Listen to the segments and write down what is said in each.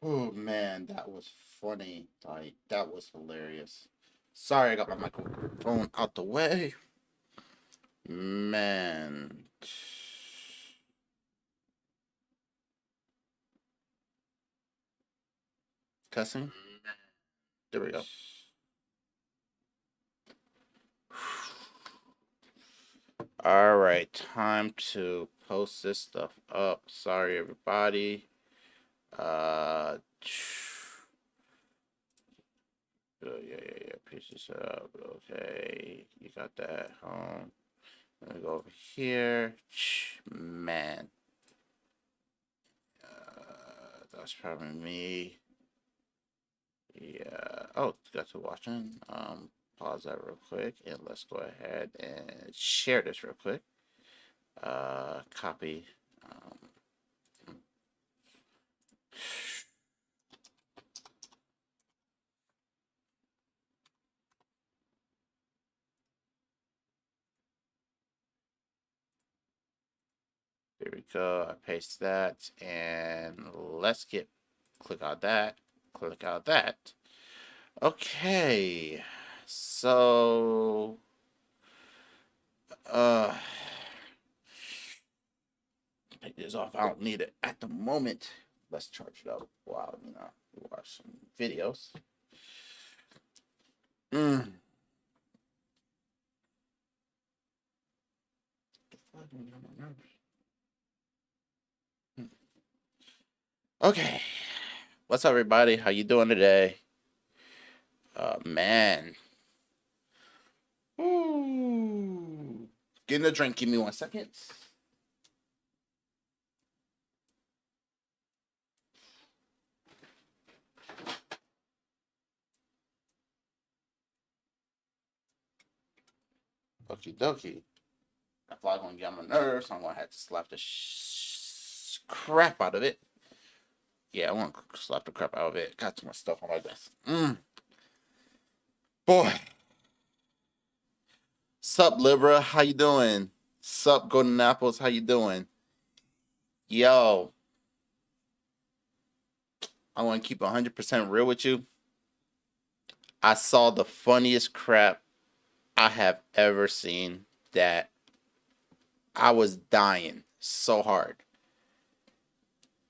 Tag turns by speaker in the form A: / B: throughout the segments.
A: Oh man, that was funny. Like that was hilarious. Sorry, I got my microphone out the way. Man, cussing. There we go. All right, time to post this stuff up. Sorry, everybody. Uh, yeah. Pieces set up. Okay, you got that home. Let me go over here. Man, that's probably me. Yeah. Oh, got to watching. Pause that real quick and let's go ahead and share this real quick. Copy. Um, there we go. I paste that and let's get click out that. Click out that. Okay. So uh take this off. I don't need it at the moment. Let's charge it up while we watch some videos. Mm. Okay. What's up, everybody? How you doing today? Man. Ooh. Getting a drink. Give me 1 second. Okie dokie. That fly's gonna get on my nerves, so I'm gonna have to slap the crap out of it. Yeah, I want to slap the crap out of it. Got too much stuff on my desk. Boy. Sup, Libra? How you doing? Sup, Golden Apples? How you doing? Yo, I want to keep 100% real with you. I saw the funniest crap I have ever seen that I was dying so hard.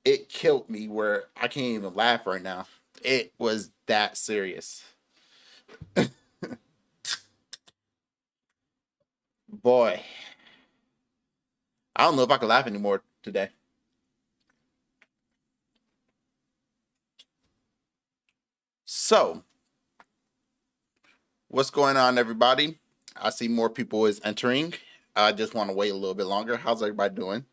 A: It killed me where I can't even laugh right now. It was that serious. Boy, I don't know if I can laugh anymore today. So, what's going on, everybody? I see more people is entering. I just want to wait a little bit longer. How's everybody doing?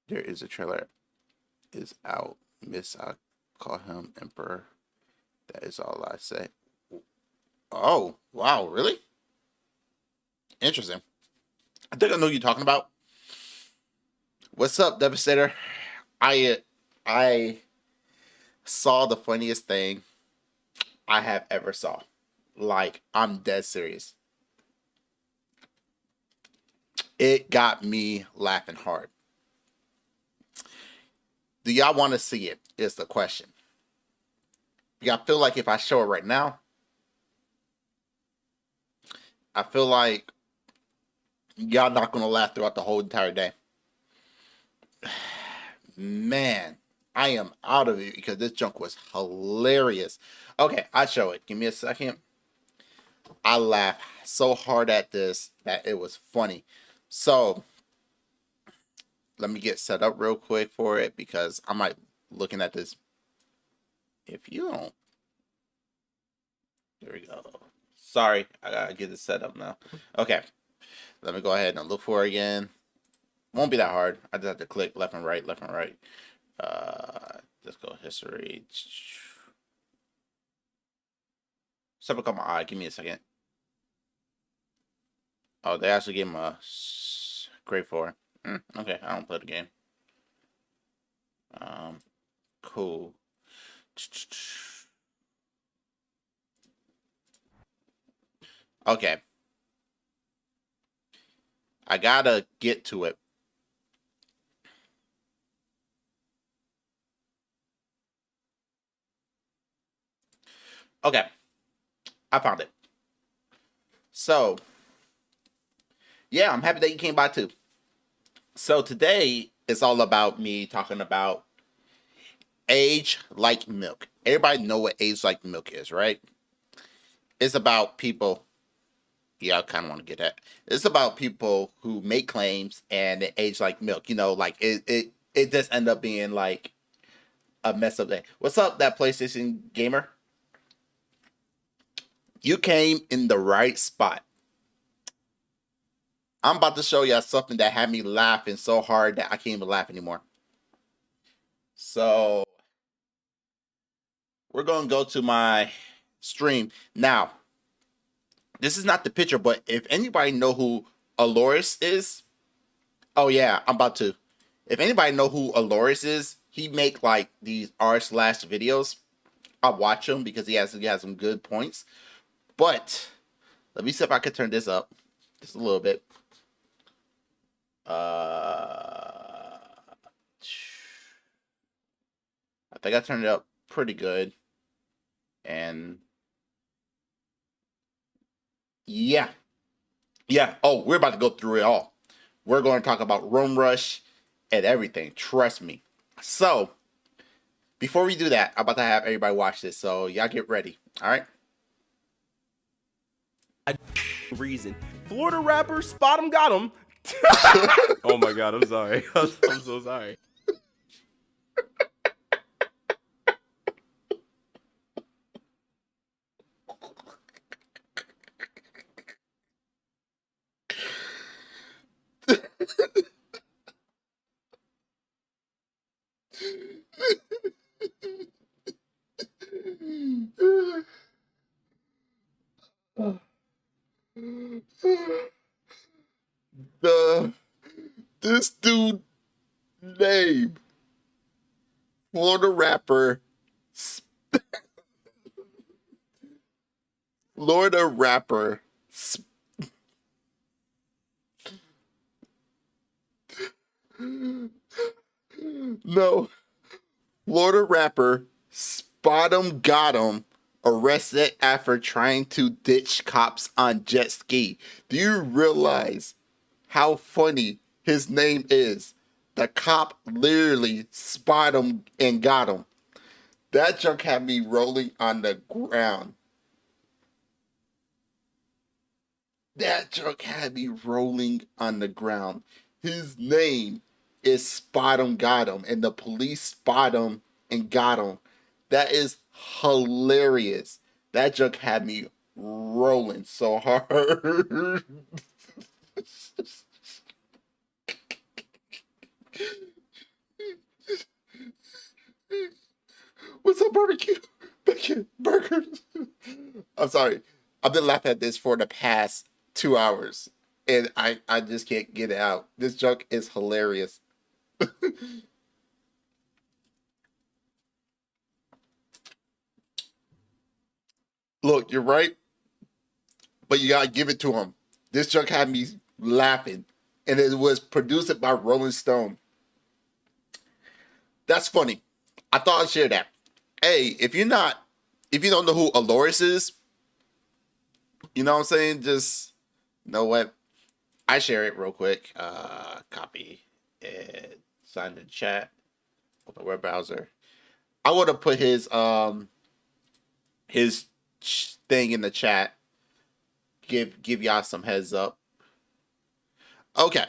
A: There is a trailer is out. Miss, I call him Emperor. That is all I say. Oh, wow, really? Interesting. I think I know who you're talking about. What's up, Devastator? I saw the funniest thing I have ever saw. Like, I'm dead serious. It got me laughing hard. Do y'all want to see it? Is the question. Yeah, I feel like if I show it right now, I feel like y'all not gonna laugh throughout the whole entire day. Man, I am out of it because this junk was hilarious. Okay, I'll show it. Give me a second. I laughed so hard at this that it was funny. So let me get set up real quick for it because I might looking at this. If you don't, there we go. Sorry, I gotta get this set up now. Okay, let me go ahead and look for it again. Won't be that hard. I just have to click left and right, left and right. Let's go history. Something caught my eye. Give me a second. Oh, they actually gave him a grade 4. Okay, I don't play the game. Um, cool. Okay, I gotta get to it. Okay, I found it. So, yeah, I'm happy that you came by too. So today it's all about me talking about age like milk. Everybody know what age like milk is, right? It's about people. Yeah, I kind of want to get that. It's about people who make claims and they age like milk. Like it just end up being like a mess up day. What's up, that PlayStation gamer? You came in the right spot. I'm about to show y'all something that had me laughing so hard that I can't even laugh anymore. So we're gonna go to my stream now. This is not the picture, but if anybody know who Aloris is, oh yeah, I'm about to. If anybody know who Aloris is, he make like these r/slash videos. I watch him because he has some good points. But let me see if I can turn this up just a little bit. I think I turned it up pretty good. And yeah. Yeah. Oh, we're about to go through it all. We're going to talk about Room Rush and everything. Trust me. So, before we do that, I'm about to have everybody watch this. So, y'all get ready. All right?
B: Reason. Florida rapper Spot 'em Got 'em. Oh my god, I'm sorry. I'm so sorry.
A: This dude name Florida rapper Florida rapper no Florida rapper Spot 'em Got 'em arrested after trying to ditch cops on jet ski. Do you realize how funny his name is? The cop literally spot him and got him. That junk had me rolling on the ground. That junk had me rolling on the ground. His name is Spot 'em Got 'em, and the police spot him and got him. That is hilarious. That junk had me rolling so hard. What's up, barbecue? Bacon, burgers. I'm sorry. I've been laughing at this for the past 2 hours. And I just can't get it out. This joke is hilarious. Look, you're right, but you gotta give it to him. This joke had me laughing. And it was produced by Rolling Stone. That's funny. I thought I'd share that. Hey, if you don't know who Aloris is, you know what I'm saying? Just know what? I share it real quick. Copy it. Sign the chat. Open web browser. I would have put his thing in the chat. Give y'all some heads up. Okay.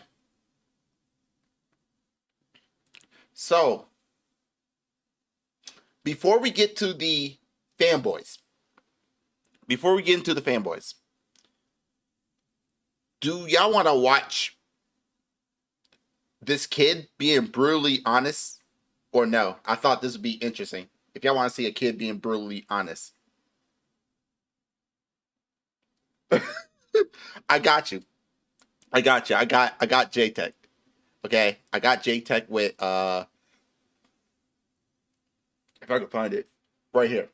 A: So before we get to the fanboys, do y'all want to watch this kid being brutally honest or no? I thought this would be interesting. If y'all want to see a kid being brutally honest. I got you. I got you. I got J-Tech. Okay? I got J-Tech with if I can find it right here.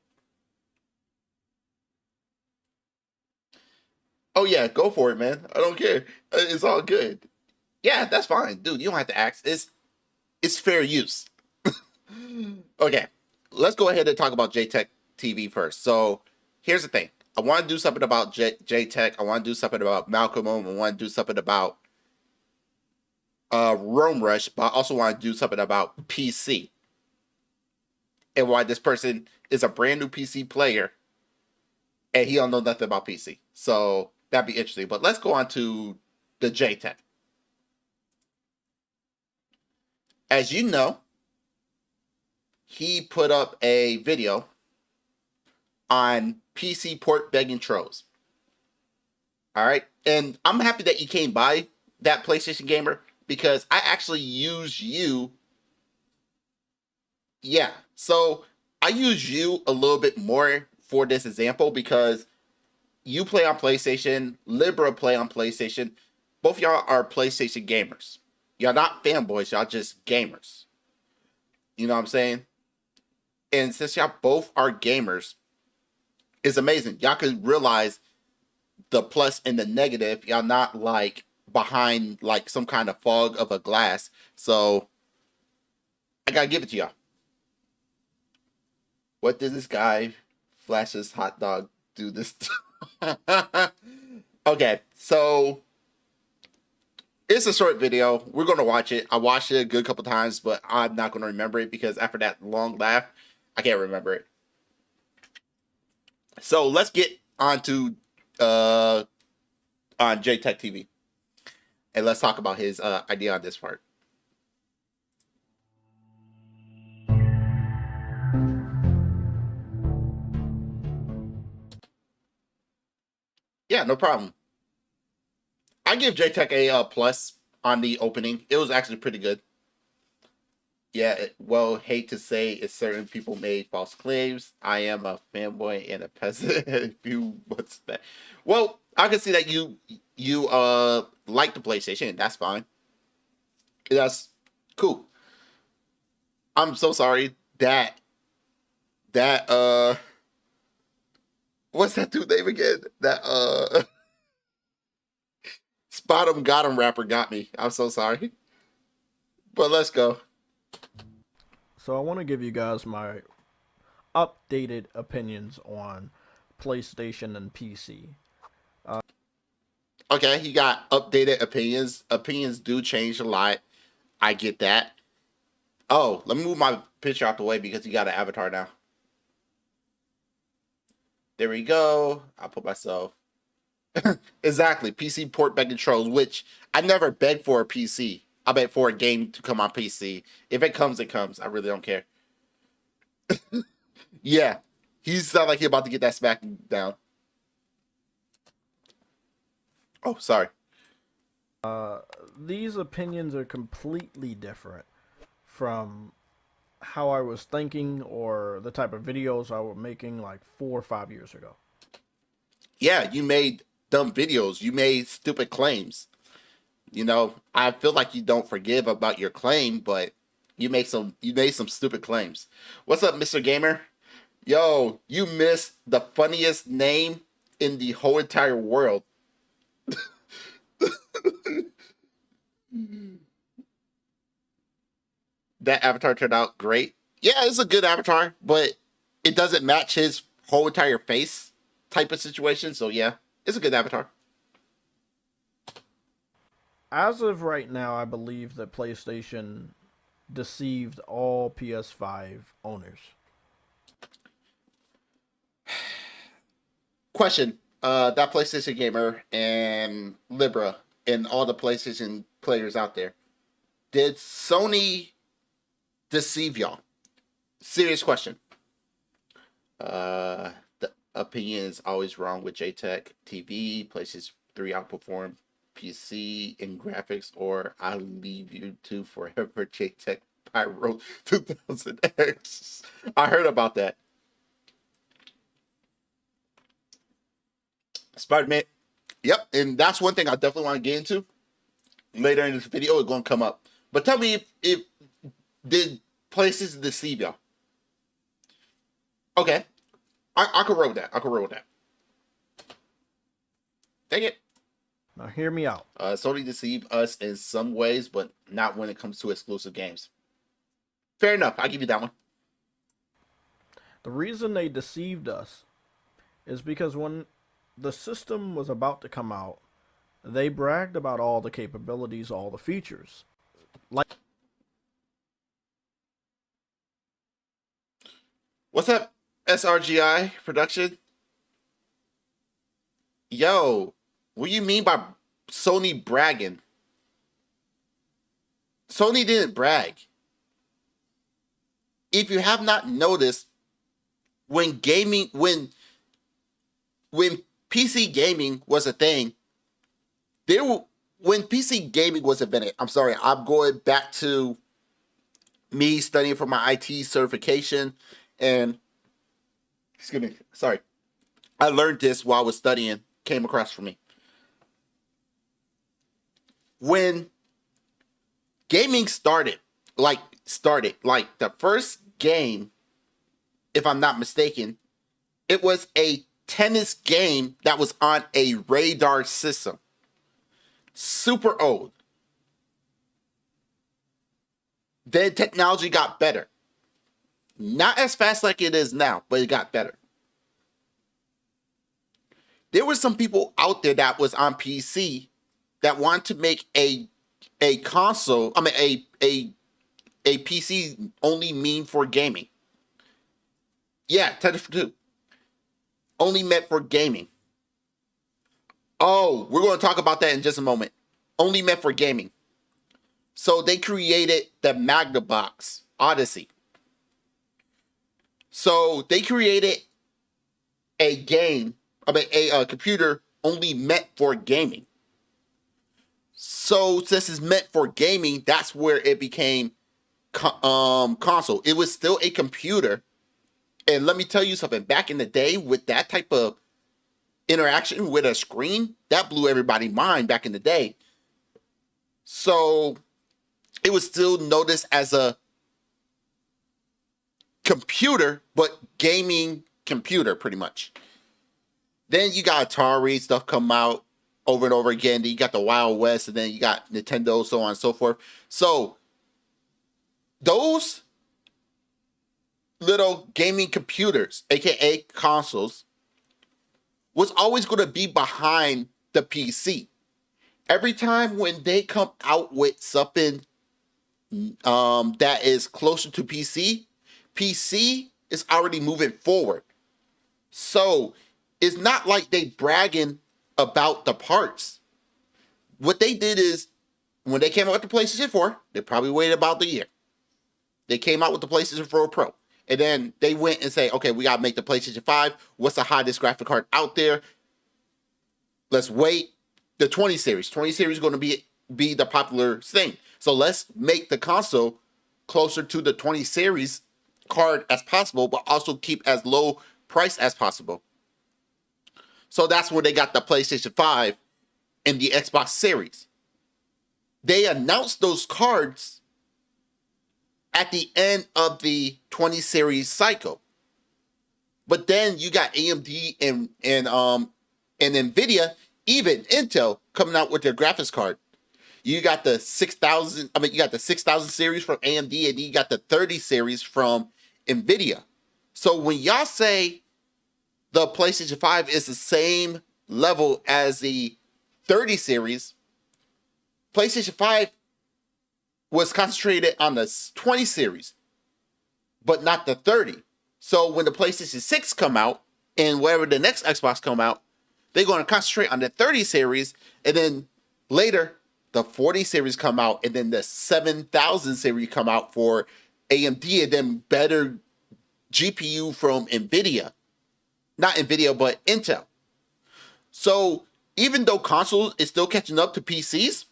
A: Oh yeah, go for it, man. I don't care. It's all good. Yeah, that's fine, dude. You don't have to ask. It's fair use. Okay, let's go ahead and talk about JTech TV first. So here's the thing. I want to do something about J-Tech. I want to do something about Malcolm. I want to do something about Rome Rush, but I also want to do something about PC and why this person is a brand new PC player and he don't know nothing about PC. So that'd be interesting. But let's go on to the J-Tech. As you know, he put up a video on PC port begging trolls. All right. And I'm happy that you came by, that PlayStation Gamer, because I actually use you. Yeah. So I use you a little bit more for this example because you play on PlayStation, Libra play on PlayStation. Both y'all are PlayStation gamers. Y'all not fanboys, y'all just gamers. You know what I'm saying? And since y'all both are gamers, it's amazing. Y'all can realize the plus and the negative. Y'all not like behind like some kind of fog of a glass. So I gotta give it to y'all. What did this guy Flash's hot dog do this Okay, so it's a short video. We're gonna watch it. I watched it a good couple times, but I'm not gonna remember it because after that long laugh, I can't remember it. So let's get on to on JTech TV. And let's talk about his idea on this part. Yeah, no problem. I give JTech a plus on the opening. It was actually pretty good. Yeah, well, hate to say it, certain people made false claims. I am a fanboy and a peasant. If you what's that? Well, I can see that you like the PlayStation. That's fine. That's cool. I'm so sorry that what's that dude name again? That Spot 'em got 'em rapper got me. I'm so sorry. But let's go.
C: So I want to give you guys my updated opinions on PlayStation and PC.
A: Okay, he got updated opinions. Opinions do change a lot. I get that. Oh, let me move my picture out the way because you got an avatar now. There we go. I'll put myself. Exactly. PC port beg controls, which I never beg for a PC. I beg for a game to come on PC. If it comes, it comes. I really don't care. Yeah. He sound like he about to get that smack down. Oh, sorry.
C: These opinions are completely different from how I was thinking or the type of videos I was making like 4 or 5 years ago.
A: Yeah, you made dumb videos. You made stupid claims. You know, I feel like you don't forgive about your claim, but you made some stupid claims. What's up, Mr. Gamer? Yo, you missed the funniest name in the whole entire world. That avatar turned out great. Yeah, it's a good avatar, but it doesn't match his whole entire face type of situation. So yeah, it's a good avatar.
C: As of right now, I believe that PlayStation deceived all PS5 owners.
A: Question: that PlayStation gamer and Libra and all the PlayStation players out there, did Sony deceive y'all? Serious question. The opinion is always wrong with JTech TV. PlayStation 3 outperformed PC in graphics, or I'll leave you to forever JTech Pyro 2000X. I heard about that. Spider-Man. Yep, and that's one thing I definitely want to get into later in this video. It's going to come up. But tell me if did PlayStation deceive y'all? Okay, I could roll with that. I could roll with that. Dang it.
C: Now, hear me out.
A: Sony deceived us in some ways, but not when it comes to exclusive games. Fair enough. I'll give you that one.
C: The reason they deceived us is because when the system was about to come out, they bragged about all the capabilities, all the features. Like,
A: What's up, SRGI production? Yo, what do you mean by Sony bragging? Sony didn't brag. If you have not noticed, when PC gaming was a thing, when PC gaming was invented. I'm sorry, I'm going back to me studying for my IT certification, and excuse me, sorry, I learned this while I was studying. Came across for me when gaming started. Like the first game, if I'm not mistaken, it was a tennis game that was on a radar system. Super old. Then technology got better. Not as fast like it is now, but it got better. There were some people out there that was on PC that wanted to make a console, I mean a PC only mean for gaming. Yeah, Tetris 2. Only meant for gaming. Oh, we're going to talk about that in just a moment. Only meant for gaming. So they created the Magnabox Odyssey. So they created a game, a computer only meant for gaming. So since it's meant for gaming, that's where it became console. It was still a computer. And let me tell you something. Back in the day, with that type of interaction with a screen, that blew everybody's mind back in the day. So it was still noticed as a computer, but gaming computer, pretty much. Then you got Atari stuff come out over and over again. Then you got the Wild West, and then you got Nintendo, so on and so forth. So those little gaming computers, aka consoles, was always going to be behind the PC. Every time when they come out with something that is closer to PC is already moving forward. So it's not like they bragging about the parts. What they did is, when they came out with the PlayStation 4, they probably waited about the year. They came out with the PlayStation 4 Pro. And then they went and say, okay, we got to make the PlayStation 5. What's the hottest graphic card out there? Let's wait. The 20 series. 20 series is going to be the popular thing. So let's make the console closer to the 20 series card as possible, but also keep as low price as possible. So that's where they got the PlayStation 5 and the Xbox Series. They announced those cards at the end of the 20 series cycle. But then you got AMD and Nvidia, even Intel, coming out with their graphics card. You got the 6000, you got the 6000 series from AMD, and you got the 30 series from Nvidia. So when y'all say the PlayStation 5 is the same level as the 30 series, PlayStation 5 was concentrated on the 20 series, but not the 30. So when the PlayStation 6 come out, and wherever the next Xbox come out, they're going to concentrate on the 30 series, and then later the 40 series come out, and then the 7000 series come out for AMD, and then better GPU from Nvidia. Not Nvidia, but Intel. So even though consoles is still catching up to PCs,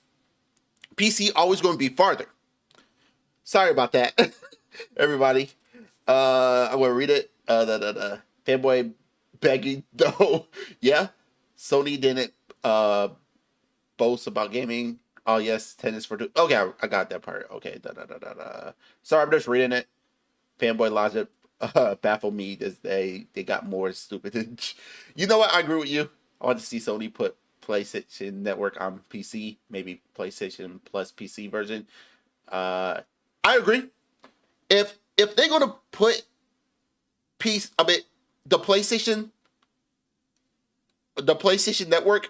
A: PC always going to be farther. Sorry about that, everybody. I'm going to read it. Fanboy begging, though. Yeah, Sony didn't boast about gaming. Oh, yes, tennis for two. Okay, I got that part. Okay, Sorry, I'm just reading it. Fanboy logic baffled me as they got more stupid. You know what? I agree with you. I want to see Sony put PlayStation Network on PC, maybe PlayStation Plus PC version. I agree. If they're gonna put the PlayStation the PlayStation Network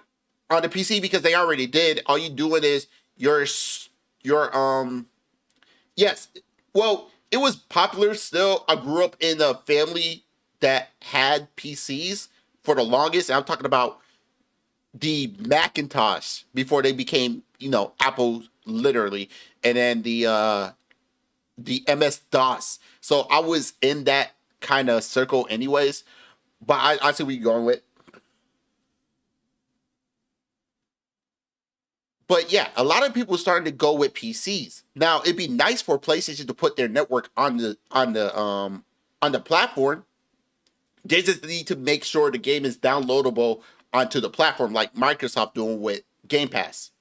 A: on the PC because they already did. All you doing is your yes. Well, it was popular still. I grew up in a family that had PCs for the longest. And I'm talking about the Macintosh before they became, Apple literally, and then the MS DOS. So I was in that kind of circle anyways. But I see where you're going with. But yeah, a lot of people starting to go with PCs. Now it'd be nice for PlayStation to put their network on the platform. They just need to make sure the game is downloadable onto the platform, like Microsoft doing with Game Pass.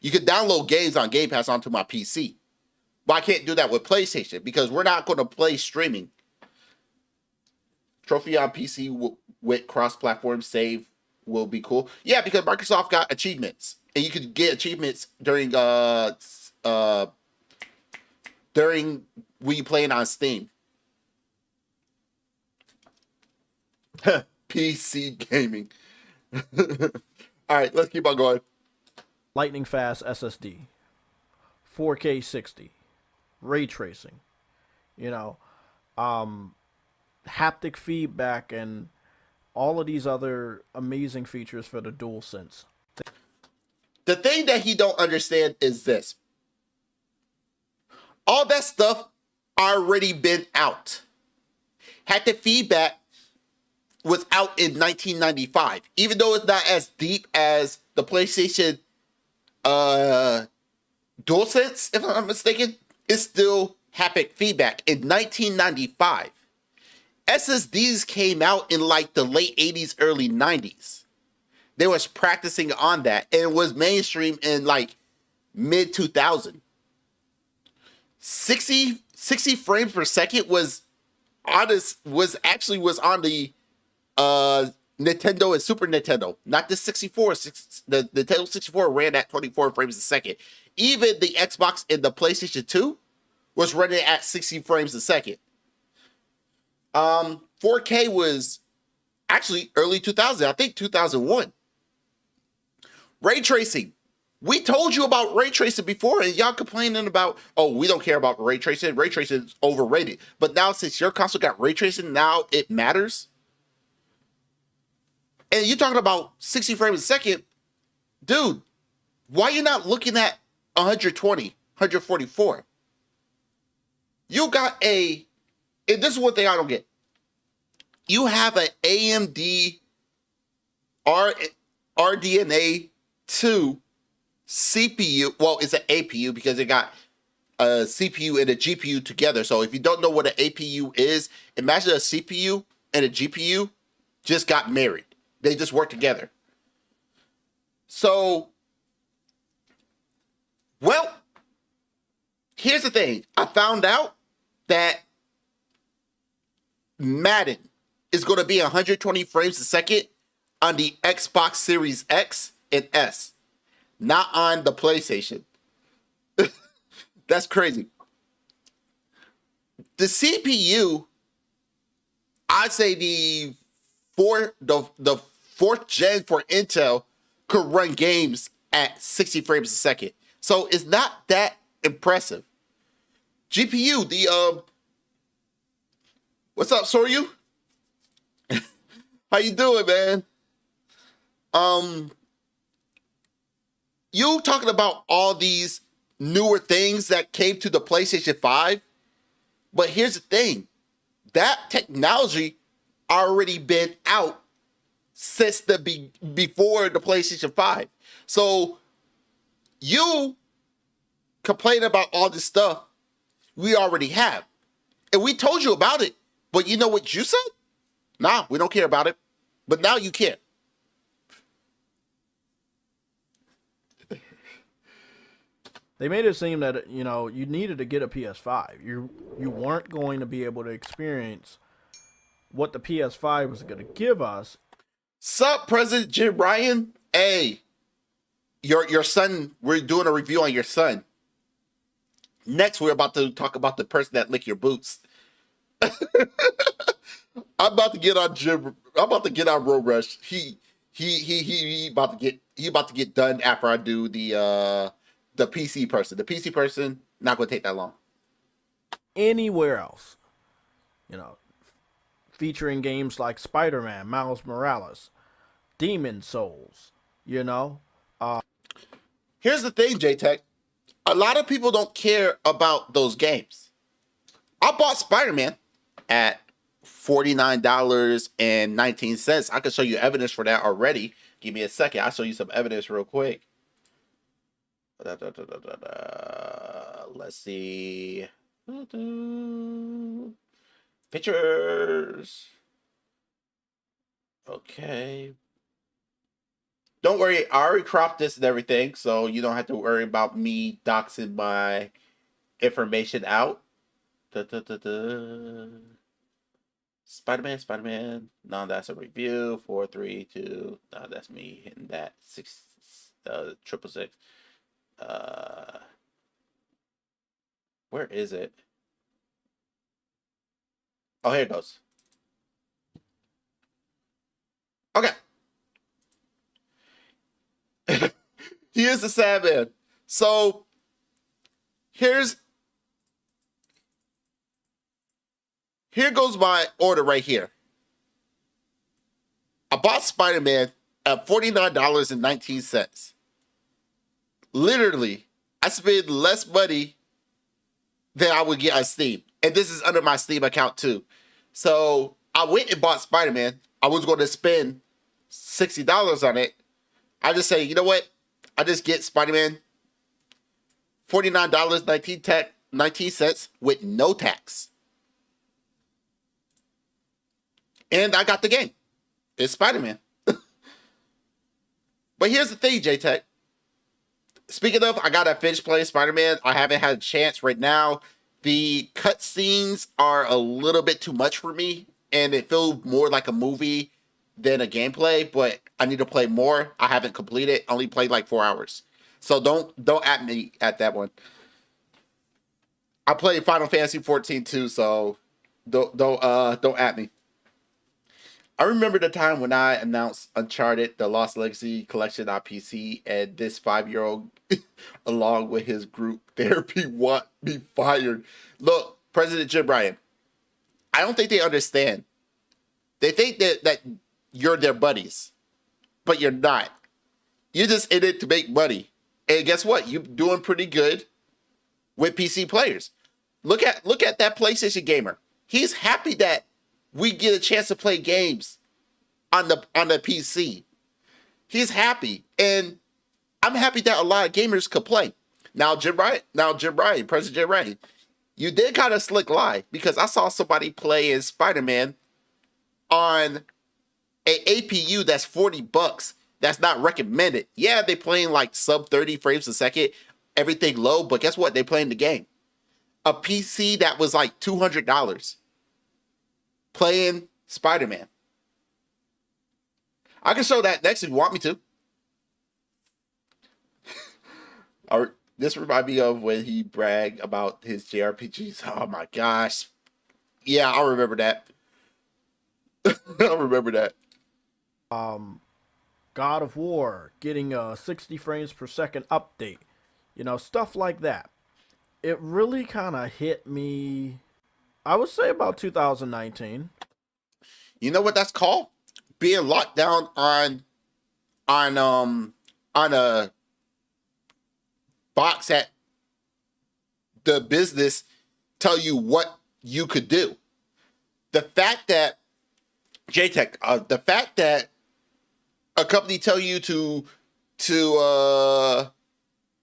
A: You can download games on Game Pass onto my PC, but I can't do that with PlayStation because we're not going to play streaming. Trophy on PC with cross-platform save will be cool. Yeah, because Microsoft got achievements, and you could get achievements during when you playing on Steam. PC gaming. All right, let's keep on going.
C: Lightning fast SSD, 4K 60, ray tracing, haptic feedback, and all of these other amazing features for the DualSense.
A: The thing that he don't understand is this. All that stuff already been out. Haptic feedback was out in 1995. Even though it's not as deep as the PlayStation DualSense, if I'm not mistaken, it's still haptic feedback. In 1995, SSDs came out in like the late 80s, early 90s. They was practicing on that, and it was mainstream in like mid 2000. 60 frames per second was on the Nintendo and Super Nintendo, not the 64. The Nintendo 64 ran at 24 frames a second. Even the Xbox and the PlayStation 2 was running at 60 frames a second. 4K was actually early 2000, I think 2001. Ray tracing. We told you about ray tracing before, and y'all complaining about, oh, we don't care about ray tracing. Ray tracing is overrated. But now, since your console got ray tracing, now it matters. And you're talking about 60 frames a second, dude. Why you not looking at 120, 144? You got and this is one thing I don't get. You have an AMD RDNA 2 CPU. Well, it's an APU because it got a CPU and a GPU together. So if you don't know what an APU is, imagine a CPU and a GPU just got married. They just work together. So, well, here's the thing. I found out that Madden is going to be 120 frames a second on the Xbox Series X and S, not on the PlayStation. That's crazy. The CPU, I'd say the fourth gen for Intel could run games at 60 frames a second. So it's not that impressive. GPU, what's up, Soryu? How you doing, man? You talking about all these newer things that came to the PlayStation 5, but here's the thing. That technology already been out since before the PlayStation 5. So you complain about all this stuff we already have. And we told you about it. But you know what you said? Nah, we don't care about it. But now you care.
C: They made it seem that, you needed to get a PS5. You weren't going to be able to experience what the PS5 was going to give us.
A: Sup, President Jim Ryan? Hey, your son, we're doing a review on your son. Next, we're about to talk about the person that licked your boots. I'm about to get on Road Rush. He about to get done after I do the PC person. The PC person not gonna take that long.
C: Anywhere else, you know, featuring games like Spider-Man, Miles Morales, Demon Souls, you know.
A: Here's the thing, JTech. A lot of people don't care about those games. I bought Spider-Man at $49.19. I can show you evidence for that already. Give me a second. I'll show you some evidence real quick. Let's see. Pictures. Okay. Don't worry, I already cropped this and everything, so you don't have to worry about me doxing my information out. Spider-Man, Spider-Man. No, that's a review. 432. No, that's me hitting that 666. Where is it? Oh, here it goes. Okay. Here's the sad man. So here goes my order right here. I bought Spider-Man at $49.19. Literally, I spent less money than I would get on Steam. And this is under my Steam account too. So I went and bought Spider-Man. I was going to spend $60 on it. I just say, you know what? I just get Spider-Man $49.19 with no tax. And I got the game. It's Spider-Man. But here's the thing, J-Tech. Speaking of, I gotta finish playing Spider-Man. I haven't had a chance right now. The cutscenes are a little bit too much for me, and it feels more like a movie than a gameplay, but I need to play more. I haven't completed. Only played like 4 hours. So don't at me at that one. I played Final Fantasy 14 too, so don't at me. I remember the time when I announced Uncharted, the Lost Legacy Collection on PC, and this 5-year-old, along with his group therapy, want me fired. Look, President Jim Ryan, I don't think they understand. They think that you're their buddies, but you're not. You're just in it to make money. And guess what? You're doing pretty good with PC players. Look at that PlayStation gamer. He's happy that we get a chance to play games on the PC. He's happy, and I'm happy that a lot of gamers could play. Now, President Jim Ryan, you did kind of slick lie, because I saw somebody play in Spider-Man on a APU that's $40. That's not recommended. Yeah, they playing like sub 30 frames a second, everything low, but guess what? They playing the game. A PC that was like $200 playing Spider-Man. I can show that next if you want me to. This reminds me of when he bragged about his JRPGs. Oh my gosh. Yeah, I remember that. I remember that.
C: God of War getting a 60 frames per second update. You know, stuff like that. It really kind of hit me, I would say about 2019.
A: You know what that's called? Being locked down on a box at the business tell you what you could do. The fact that the fact that a company tell you to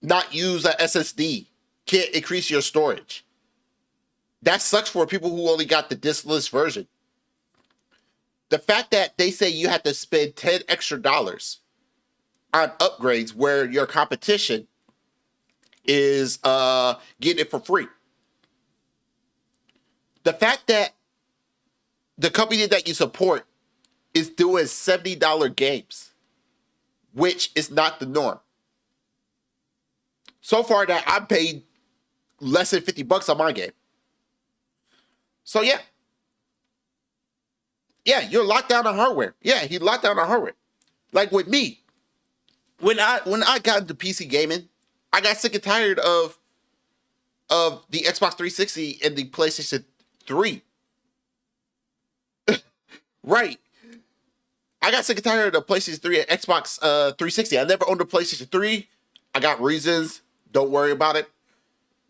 A: not use a SSD, can't increase your storage. That sucks for people who only got the diskless version. The fact that they say you have to spend $10 extra on upgrades where your competition is getting it for free. The fact that the company that you support is doing $70 games, which is not the norm. So far that I paid less than $50 on my game. So yeah, you're locked down on hardware. Yeah, he locked down on hardware. Like with me, when I got into PC gaming, I got sick and tired of the Xbox 360 and the PlayStation 3. Right. I got sick and tired of the PlayStation 3 and Xbox 360. I never owned a PlayStation 3. I got reasons. Don't worry about it.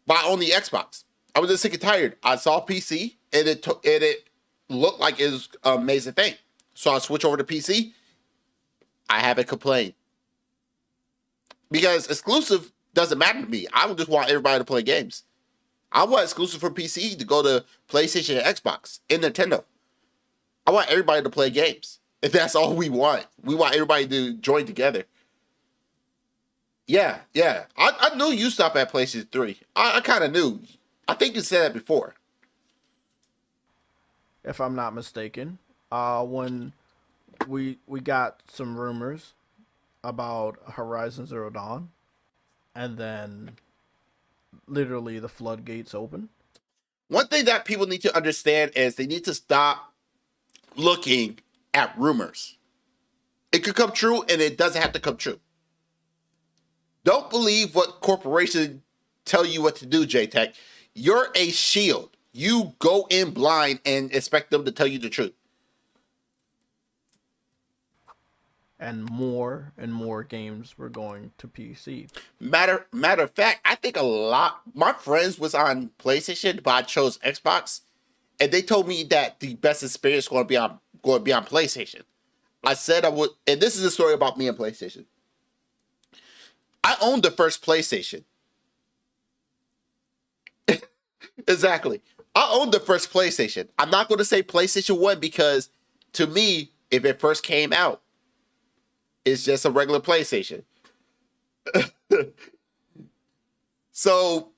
A: But I own the Xbox. I was just sick and tired. I saw PC and it looked like it was an amazing thing. So I switched over to PC. I haven't complained. Because exclusive doesn't matter to me. I would just want everybody to play games. I want exclusive for PC to go to PlayStation and Xbox and Nintendo. I want everybody to play games. If that's all we want. We want everybody to join together. Yeah. I knew you stopped at PlayStation 3. I kind of knew. I think you said that before.
C: If I'm not mistaken. When we got some rumors about Horizon Zero Dawn, and then literally the floodgates open.
A: One thing that people need to understand is they need to stop looking at rumors. It could come true and it doesn't have to come true. Don't believe what corporations tell you what to do, J-Tech. You're a shield. You go in blind and expect them to tell you the truth.
C: And more games were going to PC.
A: Matter of fact, I think a lot. My friends was on PlayStation, but I chose Xbox, and they told me that the best experience going to be on PlayStation. I said I would, and this is a story about me and PlayStation. I owned the first PlayStation. Exactly. I owned the first PlayStation. I'm not going to say PlayStation 1 because to me, if it first came out, it's just a regular PlayStation. So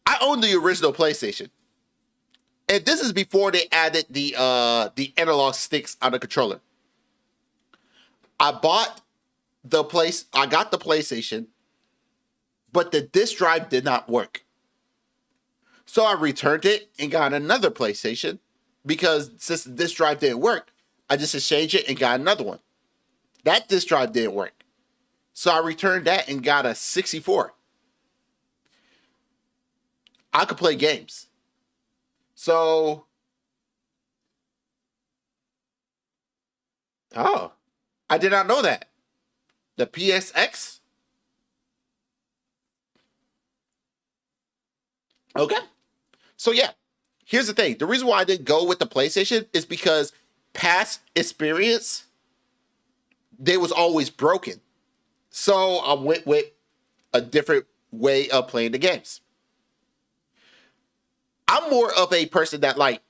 A: I owned the original PlayStation. And this is before they added the analog sticks on the controller. I got the PlayStation, but the disc drive did not work. So I returned it and got another PlayStation because since the disc drive didn't work, I just exchanged it and got another one. That disc drive didn't work. So I returned that and got a 64. I could play games. So, I did not know that. The PSX? Okay. So yeah, here's the thing. The reason why I didn't go with the PlayStation is because past experience, they was always broken. So I went with a different way of playing the games. I'm more of a person that like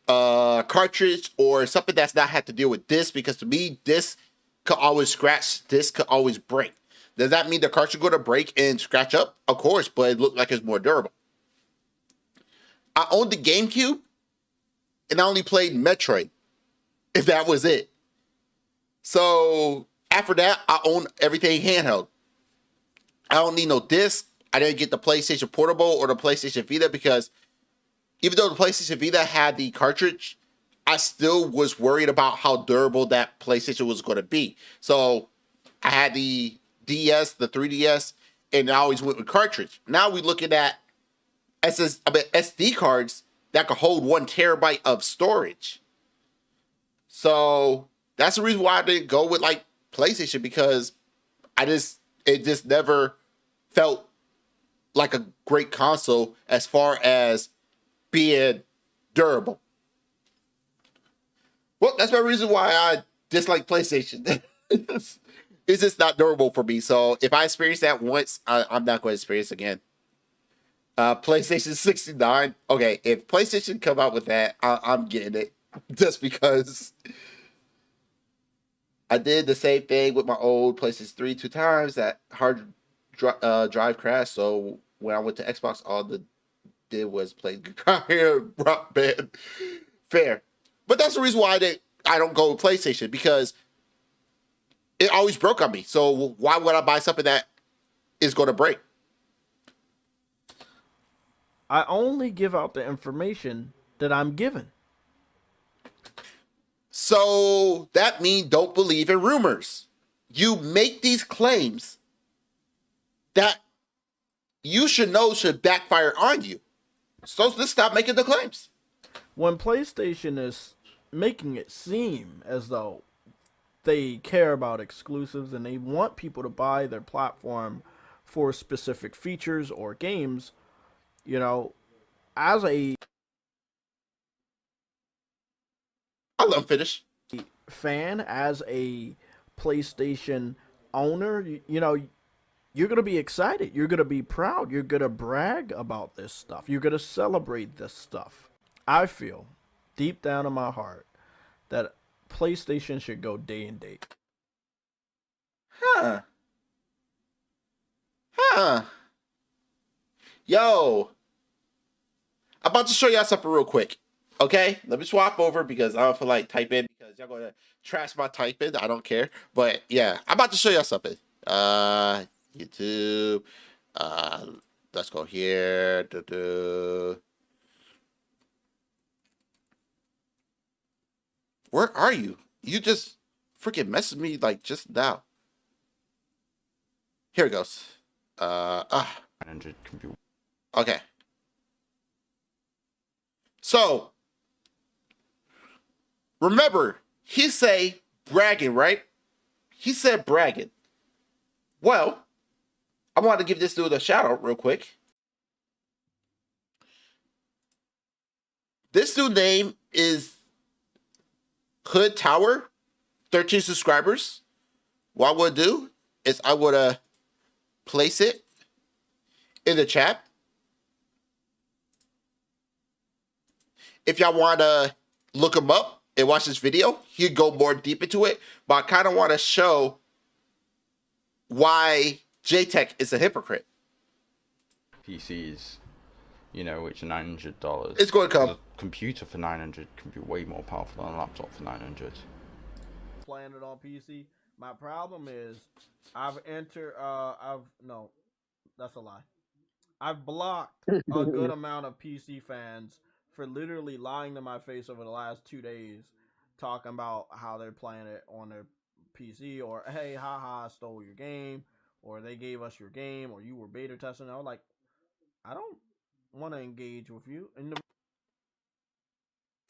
A: cartridge or something that's not had to deal with this because to me, this could always scratch, this could always break. Does that mean the cartridge going to break and scratch up? Of course, but it looked like it's more durable. I owned the GameCube and I only played Metroid, if that was it. So after that, I own everything handheld. I don't need no disc. I didn't get the PlayStation Portable or the PlayStation Vita because even though the PlayStation Vita had the cartridge, I still was worried about how durable that PlayStation was going to be. So I had the DS, the 3DS, and I always went with cartridge. Now we're looking at SD cards that could hold 1 terabyte of storage. So that's the reason why I didn't go with like PlayStation because it just never felt like a great console as far as being durable. Well, that's my reason why I dislike PlayStation. It's just not durable for me. So if I experience that once, I'm not going to experience it again. PlayStation 69. Okay, if PlayStation come out with that, I'm getting it. Just because I did the same thing with my old PlayStation 3 2 times. That hard drive crashed. So when I went to Xbox, all the did was play Guitar Rock Band. Fair. But that's the reason why I don't go with PlayStation because it always broke on me. So why would I buy something that is going to break?
C: I only give out the information that I'm given.
A: So that means don't believe in rumors. You make these claims that you should know should backfire on you. So let's stop making the claims.
C: When PlayStation is making it seem as though they care about exclusives and they want people to buy their platform for specific features or games, you know, as a
A: I'll let him finish.
C: fan, as a PlayStation owner, you know, you're going to be excited. You're going to be proud. You're going to brag about this stuff. You're going to celebrate this stuff. I feel deep down in my heart that PlayStation should go day and date.
A: Huh. Huh. Yo. I'm about to show y'all something real quick. Okay? Let me swap over because I don't feel like typing because y'all going to trash my typing. I don't care. But yeah, I'm about to show y'all something. YouTube. Let's go here. Where are you? You just freaking messaged me like just now. Here it goes. Okay. So remember, he say bragging, right? He said bragging. Well, I want to give this dude a shout out real quick. This dude name is Hood Tower, 13 subscribers. What I would do is I would place it in the chat. If y'all want to look him up and watch this video, he'd go more deep into it. But I kind of want to show why JTech is a hypocrite.
D: PCs, you know, which are $900.
A: It's going to come.
D: A computer for 900 can be way more powerful than a laptop for 900.
C: Playing it on PC. My problem is no, that's a lie. I've blocked a good amount of PC fans for literally lying to my face over the last 2 days, talking about how they're playing it on their PC, or hey, haha, I stole your game, or they gave us your game, or you were beta testing. I was like, I don't want to engage with you.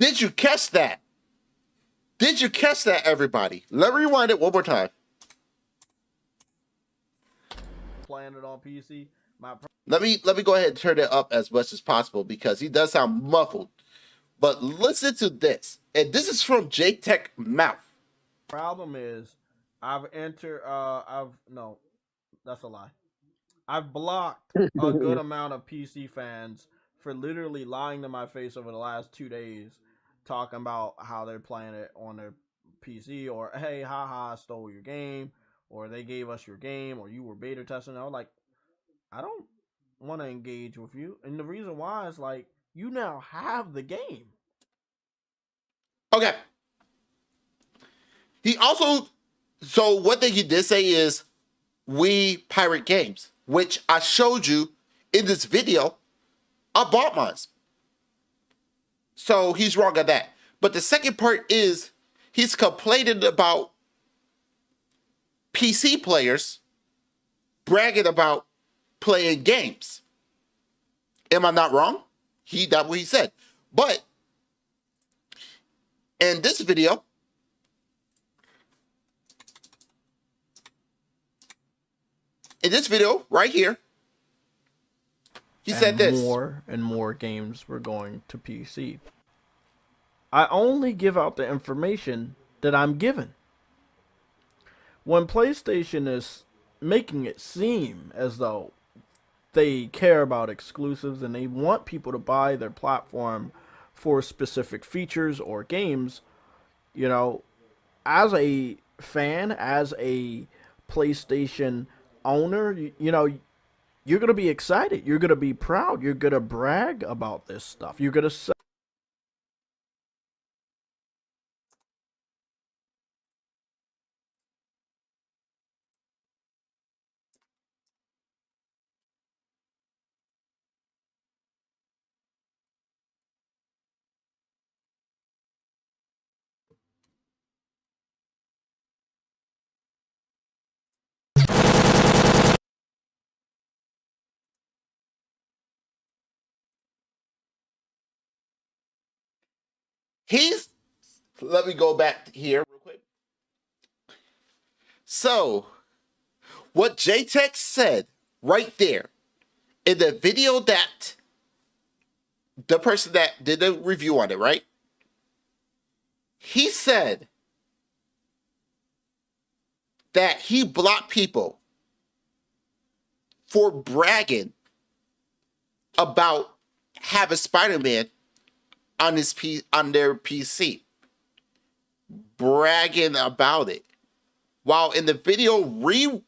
A: Did you catch that? Did you catch that, everybody? Let me rewind it one more time.
C: Playing it on PC.
A: Let me go ahead and turn it up as much as possible because he does sound muffled. But listen to this. And this is from JTech mouth.
C: Problem is, no, that's a lie. I've blocked a good amount of PC fans for literally lying to my face over the last 2 days, talking about how they're playing it on their PC, or hey, haha, I stole your game, or they gave us your game, or you were beta testing. I was like, I don't want to engage with you. And the reason why is like, you now have the game.
A: Okay. He also, so one thing he did say is, we pirate games, which I showed you in this video. I bought mine. So he's wrong on that. But the second part is, he's complaining about PC players bragging about playing games. Am I not wrong? That's what he said. But in this video, right here, he said this.
C: More and more games were going to PC. I only give out the information that I'm given. When PlayStation is making it seem as though they care about exclusives and they want people to buy their platform for specific features or games, you know, as a fan, as a PlayStation owner, you know, you're going to be excited. You're going to be proud. You're going to brag about this stuff. You're going to
A: He's. Let me go back here real quick. So, what JTech said right there in the video that the person that did the review on it, right? He said that he blocked people for bragging about having Spider-Man on their PC, bragging about it. While in the video we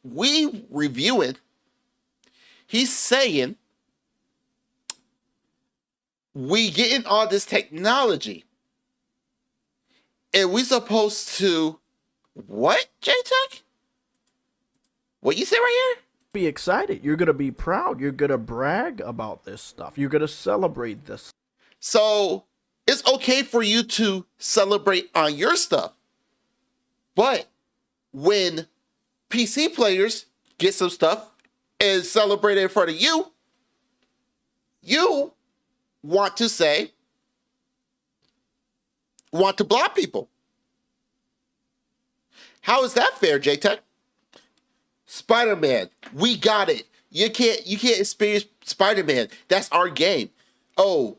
A: reviewing, he's saying we getting all this technology, and we supposed to what, JTech? What you say right here?
C: Be excited. You're gonna be proud. You're gonna brag about this stuff. You're gonna celebrate this.
A: So it's okay for you to celebrate on your stuff, but when PC players get some stuff and celebrate it in front of you, you want to block people. How is that fair, JTech? Spider-Man, we got it. You can't experience Spider-Man. That's our game. Oh,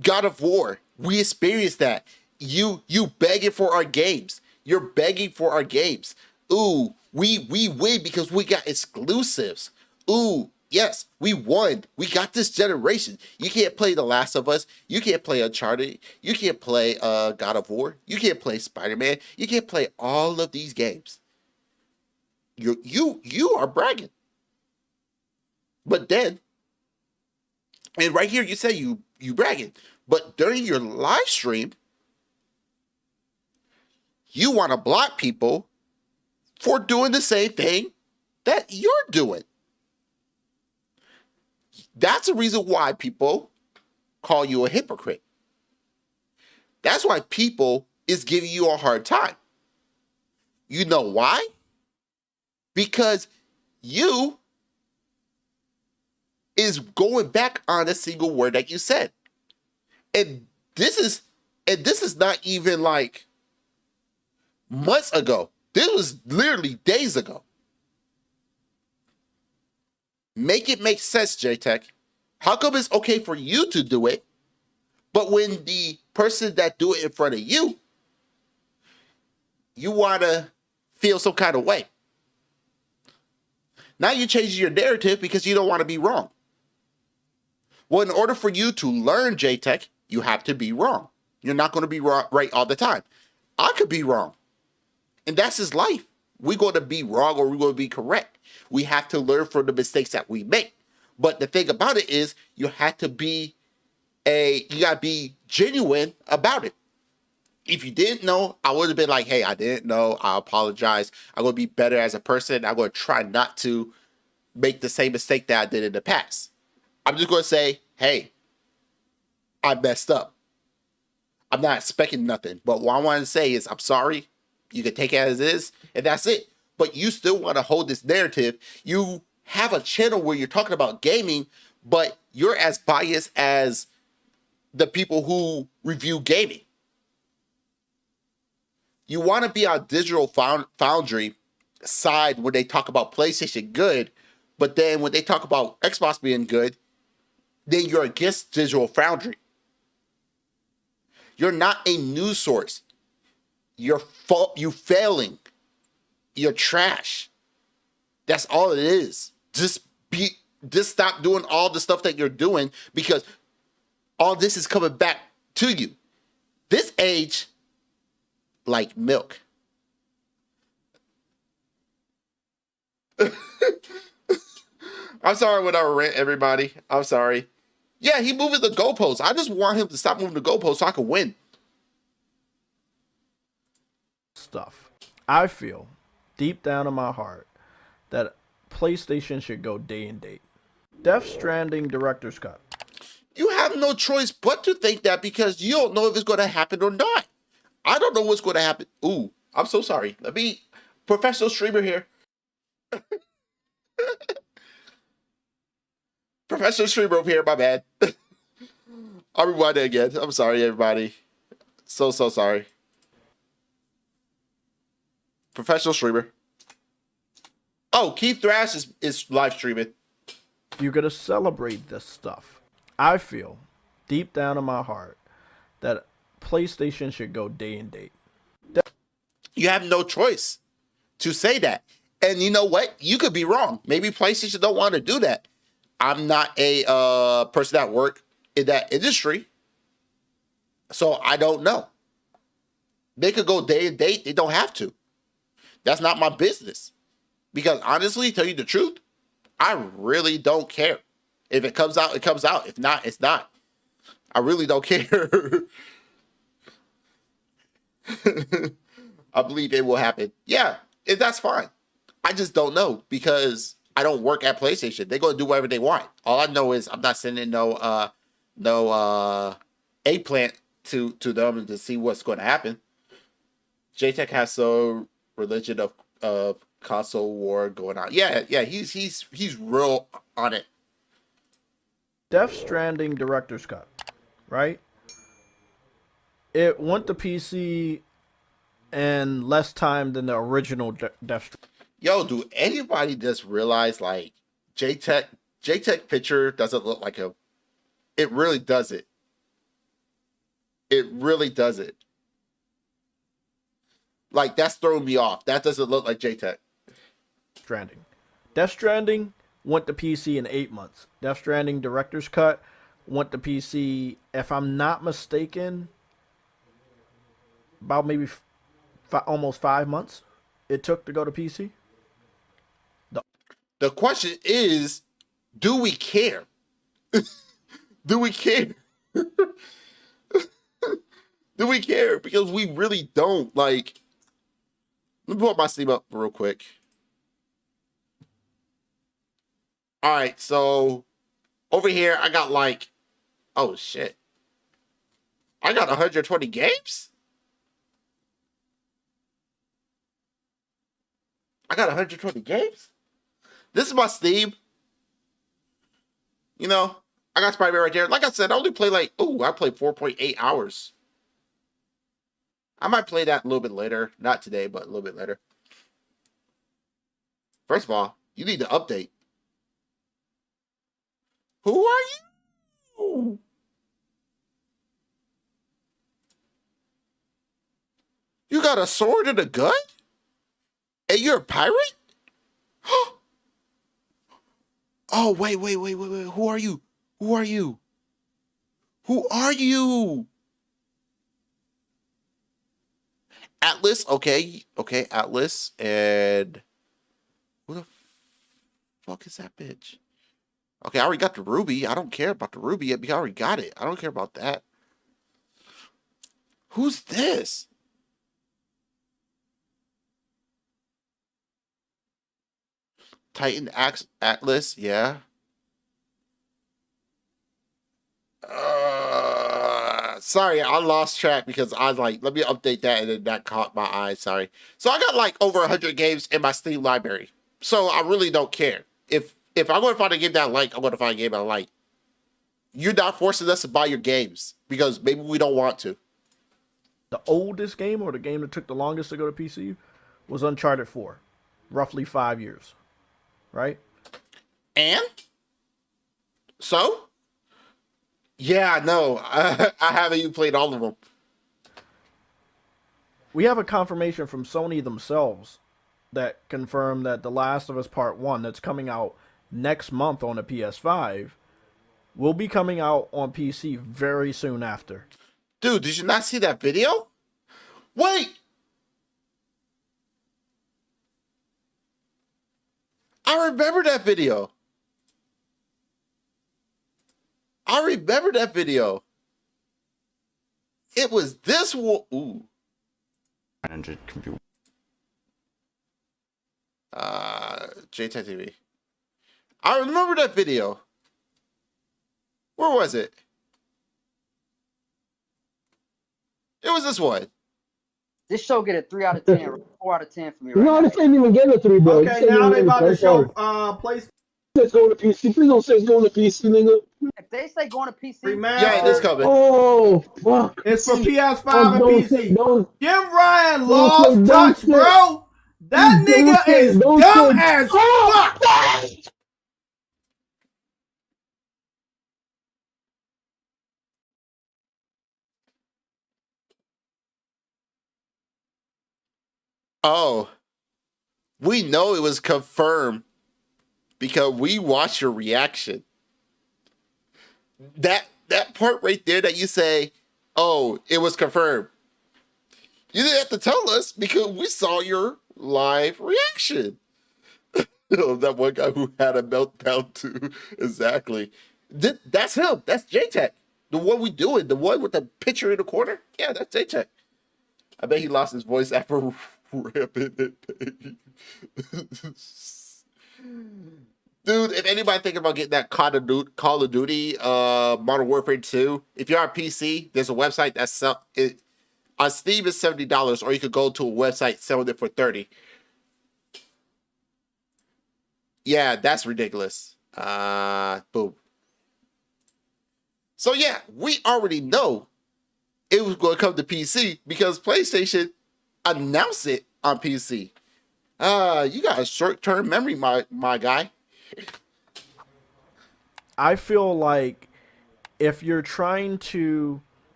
A: God of War, we experienced that. You begging for our games. You're begging for our games. Ooh, we win because we got exclusives. Ooh, yes, we won. We got this generation. You can't play The Last of Us. You can't play Uncharted. You can't play God of War. You can't play Spider-Man. You can't play all of these games. You are bragging. But then, and right here you say you bragging, but during your live stream, you want to block people for doing the same thing that you're doing. That's the reason why people call you a hypocrite. That's why people is giving you a hard time. You know why? Because you is going back on a single word that you said. And this is not even like months ago. This was literally days ago. Make it make sense, JTech. How come it's okay for you to do it, but when the person that do it in front of you, you want to feel some kind of way? Now you're changing your narrative because you don't want to be wrong. Well, in order for you to learn, JTech, you have to be wrong. You're not going to be right all the time. I could be wrong. And that's his life. We're going to be wrong or we're going to be correct. We have to learn from the mistakes that we make. But the thing about it is you got to be genuine about it. If you didn't know, I would have been like, hey, I didn't know. I apologize. I'm going to be better as a person. I'm going to try not to make the same mistake that I did in the past. I'm just going to say, hey, I messed up. I'm not expecting nothing. But what I want to say is I'm sorry. You can take it as is, and that's it. But you still want to hold this narrative. You have a channel where you're talking about gaming, but you're as biased as the people who review gaming. You want to be on Digital Foundry side when they talk about PlayStation good, but then when they talk about Xbox being good, then you're against Digital Foundry. You're not a news source. You failing. You're trash. That's all it is. Just stop doing all the stuff that you're doing because all this is coming back to you. This age like milk. I'm sorry when I rant, everybody. I'm sorry. Yeah, he moving the goalposts. I just want him to stop moving the goalposts so I can win.
C: Stuff. I feel deep down in my heart that PlayStation should go day and date. Death Stranding Director's Cut.
A: You have no choice but to think that because you don't know if it's going to happen or not. I don't know what's going to happen. Ooh, I'm so sorry. Let me, professional streamer here. Professional streamer over here, my bad. I'll rewind it again. I'm sorry, everybody. So sorry. Professional streamer. Oh, Keith Thrash is live streaming.
C: You're gonna celebrate this stuff. I feel deep down in my heart that PlayStation should go day and date.
A: You have no choice to say that. And you know what? You could be wrong. Maybe PlayStation don't want to do that. I'm not a person that work in that industry, so I don't know. They could go day and date. They don't have to. That's not my business. Because honestly, tell you the truth, I really don't care. If it comes out, it comes out. If not, it's not. I really don't care. I believe it will happen. Yeah, that's fine. I just don't know because I don't work at PlayStation. They're going to do whatever they want. All I know is I'm not sending no eggplant to them to see what's going to happen. J-Tech has some religion of console war going on. Yeah, he's real on it.
C: Death Stranding Director's Cut, right? It went to PC in less time than the original Death Stranding.
A: Yo, do anybody just realize like J-Tech picture doesn't look like him? It really doesn't. It really doesn't. Like, that's throwing me off. That doesn't look like J-Tech.
C: Stranding. Death Stranding went to PC in 8 months. Death Stranding Director's Cut went to PC, if I'm not mistaken, about maybe almost 5 months it took to go to PC.
A: The question is, do we care? Do we care? Do we care? Because we really don't. Like, let me pull up my Steam up real quick. All right, so over here I got like, oh shit, I got 120 games. I got 120 games. This is my Steam. You know, I got Spider-Man right there. Like I said, I only play like, I played 4.8 hours. I might play that a little bit later. Not today, but a little bit later. First of all, you need to update. Who are you? You got a sword and a gun? And you're a pirate? Oh, wait. Who are you? Who are you? Who are you? Atlas, okay, Atlas, and who the fuck is that bitch? Okay, I already got the ruby. I don't care about the ruby yet because I already got it. I don't care about that. Who's this? Titan Atlas, yeah. Sorry, I lost track because I was like, let me update that, and then that caught my eye. Sorry. So I got like over 100 games in my Steam library. So I really don't care. If I'm going to find a game that I like, I'm going to find a game I like. You're not forcing us to buy your games because maybe we don't want to.
C: The oldest game, or the game that took the longest to go to PC, was Uncharted 4. Roughly 5 years. Right?
A: And? So? Yeah, no. I haven't even played all of them.
C: We have a confirmation from Sony themselves that confirmed that The Last of Us Part 1, that's coming out next month on the PS5, will be coming out on PC very soon after.
A: Dude, did you not see that video? Wait! I remember that video. It was this one. Ooh.
D: 900 compute.
A: JTech TV. I remember that video. Where was it? It was this one.
E: This show get a 3 out of 10, or 4 out of 10 for me right
F: No,
E: now.
F: this ain't even getting a 3, bro.
C: Okay, now they about to show PlayStation.
F: It's going to PC. Please don't say it's going to PC, nigga.
E: they say going to PC.
C: Remastered.
A: Yeah, it is coming.
F: Oh fuck!
C: It's for
A: See,
C: PS5 and
F: Don't say,
C: PC.
F: don't,
C: Jim Ryan
F: don't
C: lost
F: say,
C: touch,
F: don't say.
C: bro. That
F: Don't
C: nigga
F: say,
C: is
F: don't
C: dumb
F: say.
C: as
F: Oh,
C: fuck.
A: oh, we know it was confirmed because we watched your reaction. That part right there that you say, "Oh, it was confirmed." You didn't have to tell us because we saw your live reaction. That one guy who had a meltdown too. Exactly. That's him. That's J-Tech. The one we doing. The one with the picture in the corner. Yeah, that's J-Tech. I bet he lost his voice after ramping it. Dude, if anybody thinking about getting that Call of Duty Modern Warfare 2, if you're on PC, there's a website that's on Steam is $70, or you could go to a website selling it for $30. Yeah, that's ridiculous. Boom. So yeah, we already know it was going to come to PC because PlayStation announced it on PC. You got a short-term memory, my guy.
C: I feel like if you're trying to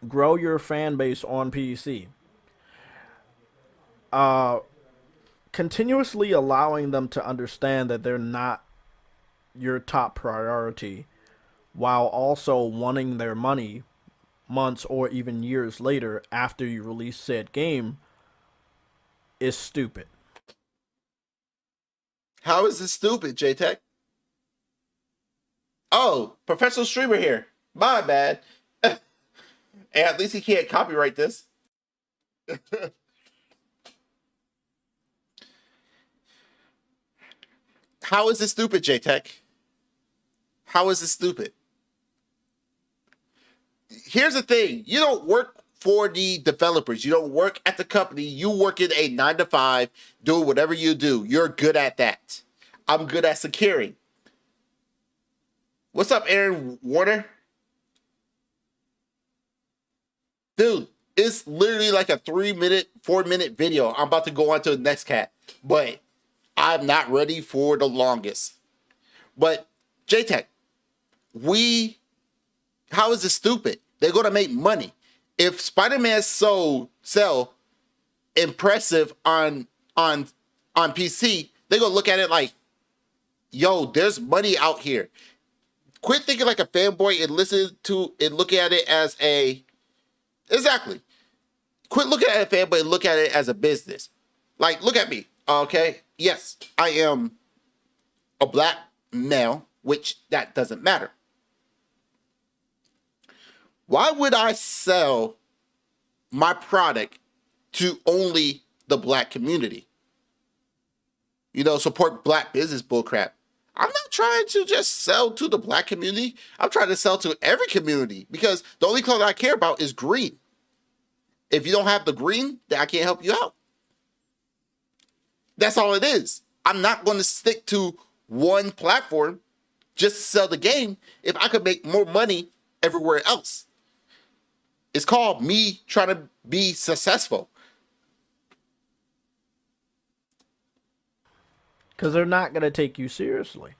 C: grow your fan base on PC, continuously allowing them to understand that they're not your top priority while also wanting their money months or even years later after you release said game is stupid.
A: How is this stupid, J-Tech? Oh, professional streamer here. My bad. And at least he can't copyright this. How is this stupid, J-Tech? How is this stupid? Here's the thing. You don't work for the developers. You don't work at the company. You work in a 9 to 5, doing whatever you do. You're good at that. I'm good at securing. What's up, Aaron Warner? Dude, it's literally like a 3-minute, 4-minute video. I'm about to go on to the next cat, but I'm not ready for the longest. But J-Tech, how is this stupid? They're gonna make money. If Spider-Man sell impressive on PC, they're gonna look at it like, yo, there's money out here. Quit thinking like a fanboy and look at it as a exactly. Quit looking at a fanboy and look at it as a business. Like, look at me, okay? Yes, I am a black male, which that doesn't matter. Why would I sell my product to only the black community? Support black business bullcrap. I'm not trying to just sell to the black community. I'm trying to sell to every community because the only color I care about is green. If you don't have the green, then I can't help you out. That's all it is. I'm not going to stick to one platform just to sell the game if I could make more money everywhere else. It's called me trying to be successful.
C: Because they're not going to take you seriously.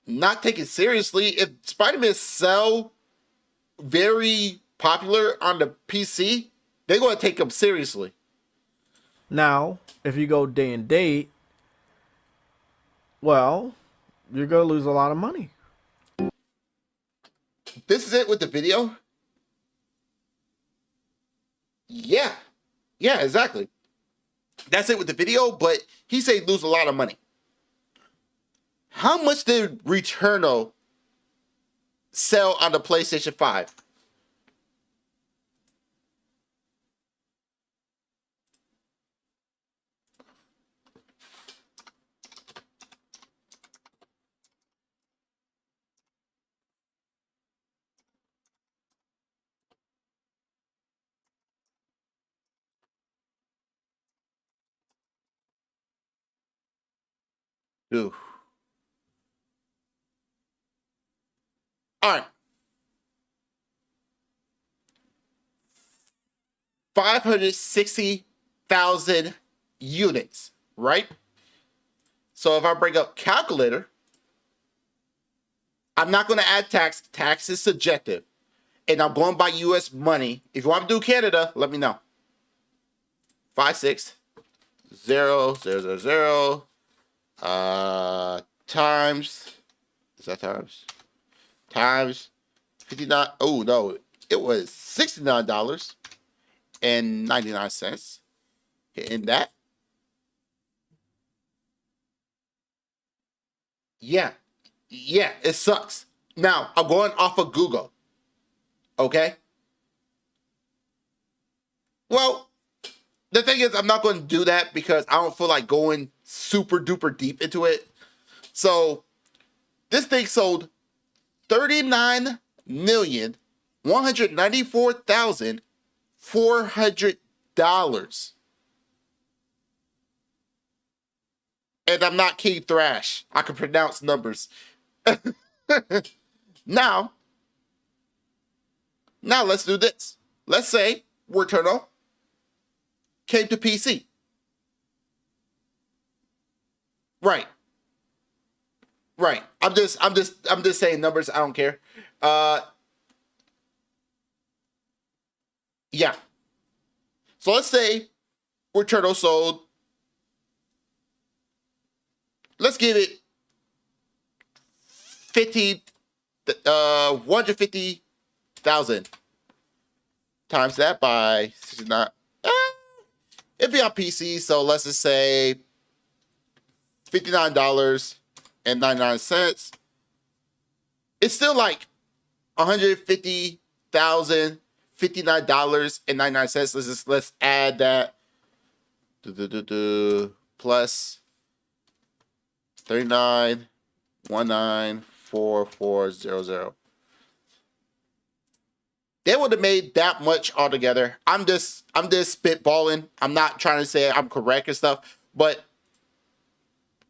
A: Not take it seriously. If Spider-Man sell very popular on the PC, they're going to take them seriously.
C: Now, if you go day and date, well, you're going to lose a lot of money.
A: This is it with the video? Yeah. Yeah, exactly. That's it with the video, but he said lose a lot of money. How much did Returnal sell on the PlayStation 5? Ooh. All right. 560,000 units, right? So if I bring up calculator, I'm not going to add tax. Tax is subjective. And I'm going by US money. If you want to do Canada, let me know. 560,000 times, is that times 59. Oh no, it was $69.99. Hitting that. Yeah, it sucks. Now I'm going off of Google. Okay. Well, the thing is, I'm not going to do that because I don't feel like going super duper deep into it. So this thing sold 39,194,400. And I'm not King Thrash. I can pronounce numbers. Now let's do this. Let's say Returnal came to PC. Right. I'm just saying numbers. I don't care. Yeah. So let's say Returnal sold. Let's give it 150,000 times that by 69. It'd be on PC, so let's just say $59.99. It's still like $150,059.99. Let's add that. Plus 39,194,400. They would have made that much altogether. I'm just spitballing. I'm not trying to say I'm correct and stuff, but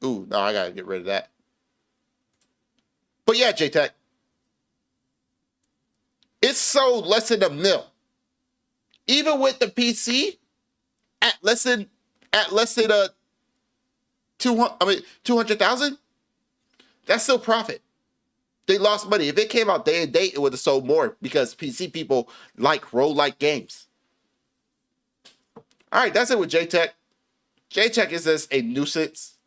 A: ooh, no, I gotta get rid of that. But yeah, J-Tech, it's sold less than $1 million. Even with the PC at less than 200,000. That's still profit. They lost money. If it came out day and date, it would have sold more because PC people like roguelike games. All right, that's it with J-Tech. J-Tech is just a nuisance.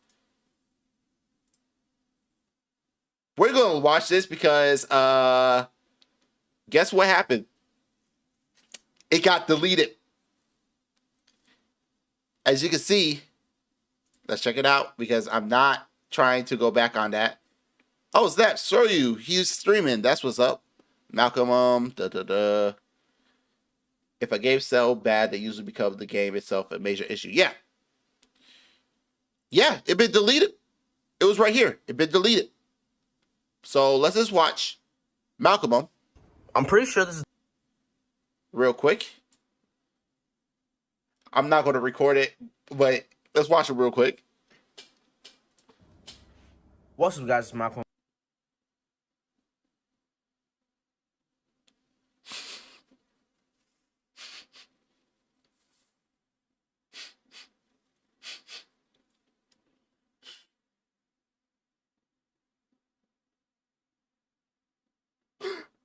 A: We're going to watch this because guess what happened? It got deleted. As you can see, let's check it out because I'm not trying to go back on that. Oh, it's that Soryu. He's streaming. That's what's up. Malcolm, If a game sells bad, they usually become the game itself a major issue. Yeah. Yeah, it been deleted. It was right here. It been deleted. So let's just watch Malcolm.
B: I'm pretty sure this is
A: real quick. I'm not going to record it, but let's watch it real quick.
B: what's up, guys. It's Malcolm.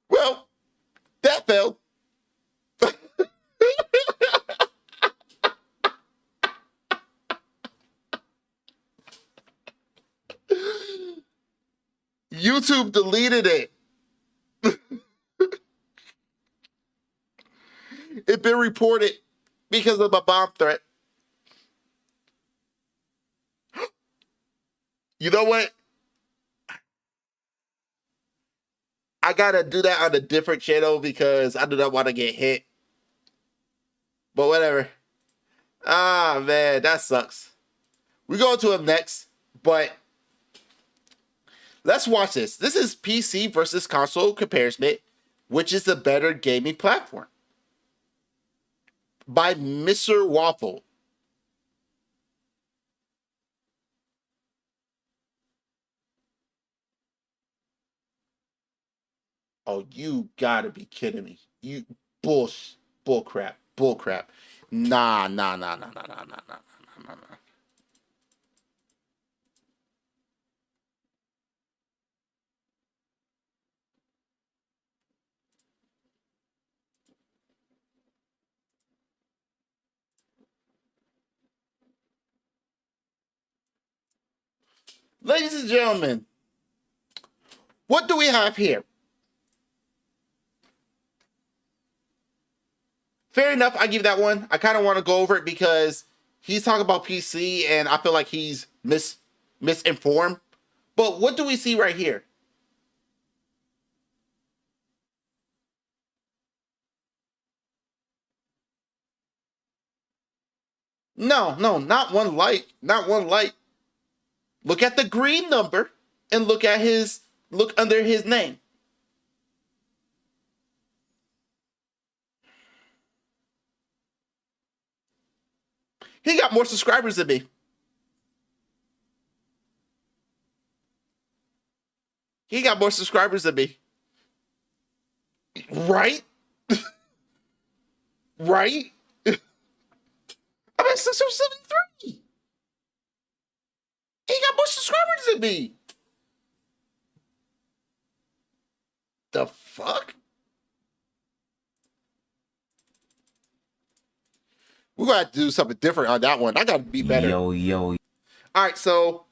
A: Well, that failed. YouTube deleted it. It been reported because of a bomb threat. You know what? I gotta do that on a different channel because I do not want to get hit. But whatever. Ah, man, that sucks. We go to him next, but let's watch this. This is PC versus console comparison. Which is the better gaming platform? By Mr. Waffle. Oh, you gotta be kidding me. You bull crap. Nah. Ladies and gentlemen, what do we have here? Fair enough, I give that one. I kind of want to go over it because he's talking about PC and I feel like he's misinformed. But what do we see right here? No, not one light. Not one light. Look at the green number and look under his name. He got more subscribers than me. He got more subscribers than me. Right? Right? I'm at 673. He got more subscribers than me. The fuck? We're gonna have to do something different on that one. I gotta be better.
D: Yo.
A: All right, so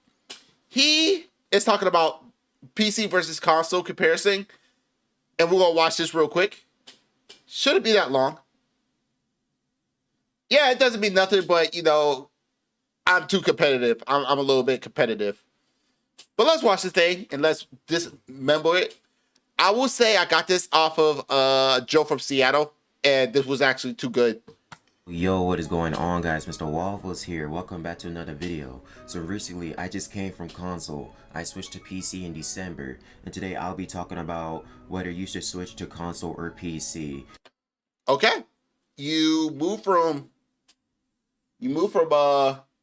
A: he is talking about PC versus console comparison, and we're gonna watch this real quick. Shouldn't be that long. Yeah, it doesn't mean nothing, but you know, I'm too competitive. I'm a little bit competitive. But let's watch this thing and let's dismember it. I will say I got this off of Joe from Seattle, and this was actually too good.
F: Yo, what is going on, guys? Mr. Waffles here. Welcome back to another video. So recently I just came from console. I switched to PC in December, and today I'll be talking about whether you should switch to console or PC.
A: Okay, you move from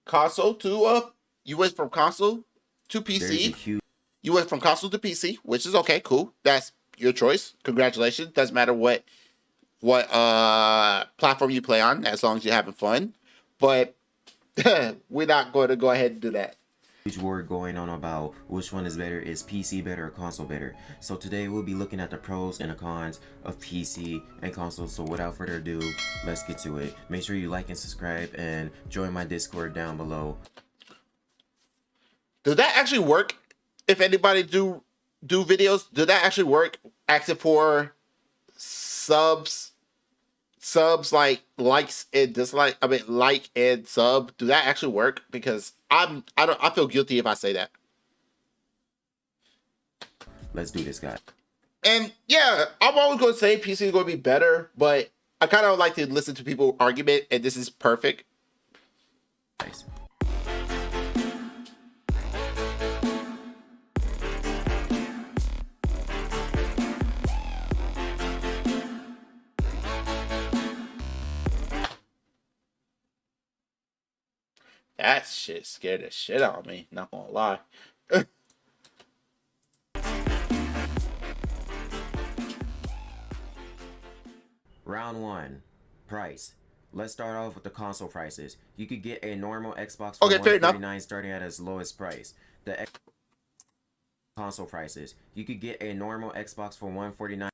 A: console to you went from console to PC. You went from console to PC, which is okay, cool. That's your choice. Congratulations. Doesn't matter what platform you play on, as long as you're having fun. But we're not going to go ahead and do that.
F: Huge war going on about which one is better, is PC better or console better. So today we'll be looking at the pros and the cons of PC and console. So without further ado, let's get to it. Make sure you like and subscribe and join my Discord down below.
A: Does that actually work? If anybody do videos, does that actually work? Asking for subs like likes and dislike. I mean, like and sub. Do that actually work? Because I feel guilty if I say that.
F: Let's do this, guys.
A: And yeah, I'm always going to say PC is going to be better, but I kind of like to listen to people argument, and this is perfect.
F: Nice.
A: That shit scared the shit out of me, not gonna lie.
F: Round 1. Price. Let's start off with the console prices. You could get a normal Xbox for $149 starting at its lowest price. The console prices. You could get a normal Xbox for $149.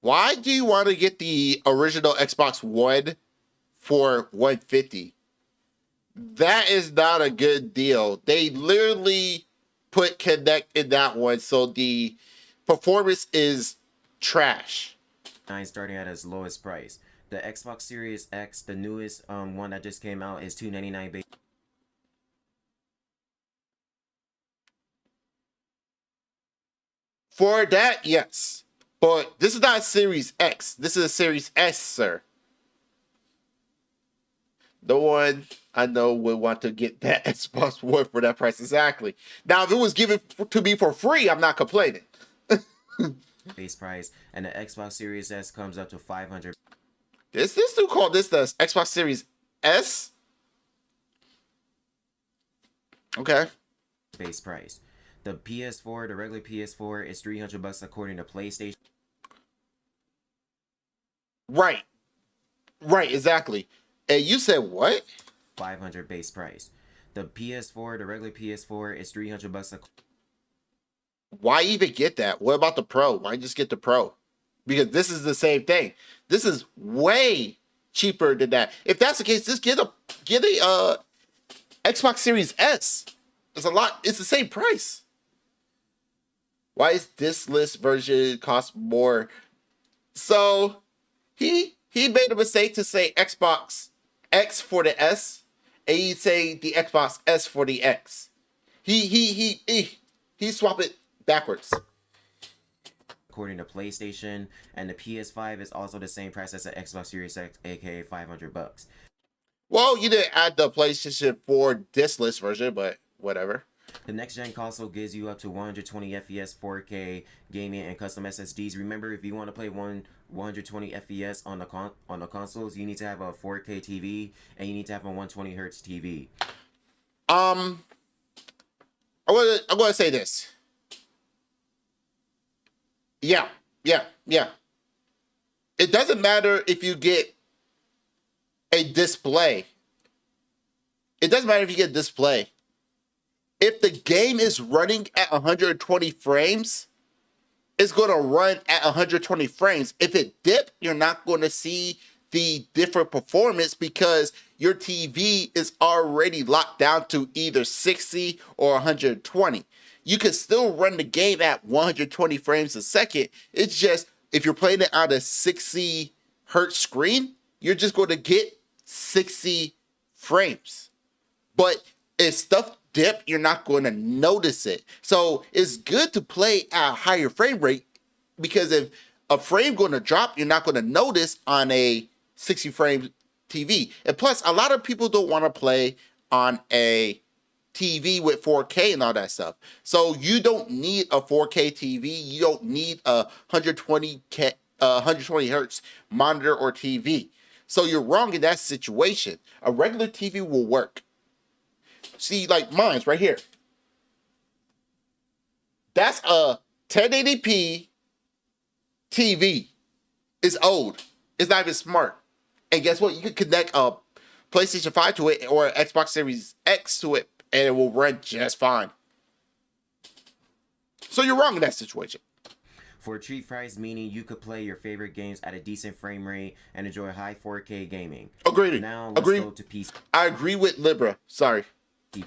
A: Why do you want to get the original Xbox One for $150? That is not a good deal. They literally put Kinect in that one, so the performance is trash.
F: Starting at its lowest price. The Xbox Series X, the newest one that just came out, is $299 base.
A: For that, yes. But this is not a Series X. This is a Series S, sir. No one I know would want to get that Xbox One for that price. Exactly. Now, if it was given to me for free, I'm not complaining.
F: Base price, and the Xbox Series S comes up to $500.
A: This dude called this the Xbox Series S? Okay.
F: Base price. The PS4, the regular PS4 is $300 according to PlayStation.
A: Right. Right, exactly. And you said what?
F: 500 base price. The PS4, the regular PS4 is $300.
A: Why even get that? What about the Pro? Why just get the Pro? Because this is the same thing. This is way cheaper than that. If that's the case, just get a Xbox Series S. It's a lot. It's the same price. Why is this list version cost more? So he made a mistake to say Xbox X for the S, and he'd say the Xbox S for the X. He swapped it backwards.
F: According to PlayStation, and the PS5 is also the same price as the Xbox Series X, aka $500.
A: Well, you didn't add the PlayStation 4 disc list version, but whatever.
F: The next gen console gives you up to 120 FPS, 4K gaming, and custom SSDs. Remember, if you want to play 120 FPS on the consoles, you need to have a 4K TV and you need to have a 120 hertz TV.
A: I'm gonna say this. Yeah. It doesn't matter if you get a display. It doesn't matter if you get a display. If the game is running at 120 frames, it's going to run at 120 frames. If it dips, you're not going to see the different performance because your TV is already locked down to either 60 or 120. You can still run the game at 120 frames a second. It's just if you're playing it on a 60 hertz screen, you're just going to get 60 frames. But if stuff dip, you're not going to notice it. So it's good to play at a higher frame rate because if a frame going to drop, you're not going to notice on a 60 frame TV. And plus, a lot of people don't want to play on a TV with 4K and all that stuff. So you don't need a 4K TV. You don't need a 120 hertz monitor or TV. So you're wrong in that situation. A regular TV will work. See, like mine's right here. That's a 1080p TV. It's old. It's not even smart. And guess what? You can connect a PlayStation 5 to it or an Xbox Series X to it, and it will run just fine. So you're wrong in that situation.
F: For a cheap price, meaning you could play your favorite games at a decent frame rate and enjoy high 4K gaming.
A: Agreed.
F: Now let's go to PC.
A: I agree with Libra. Sorry.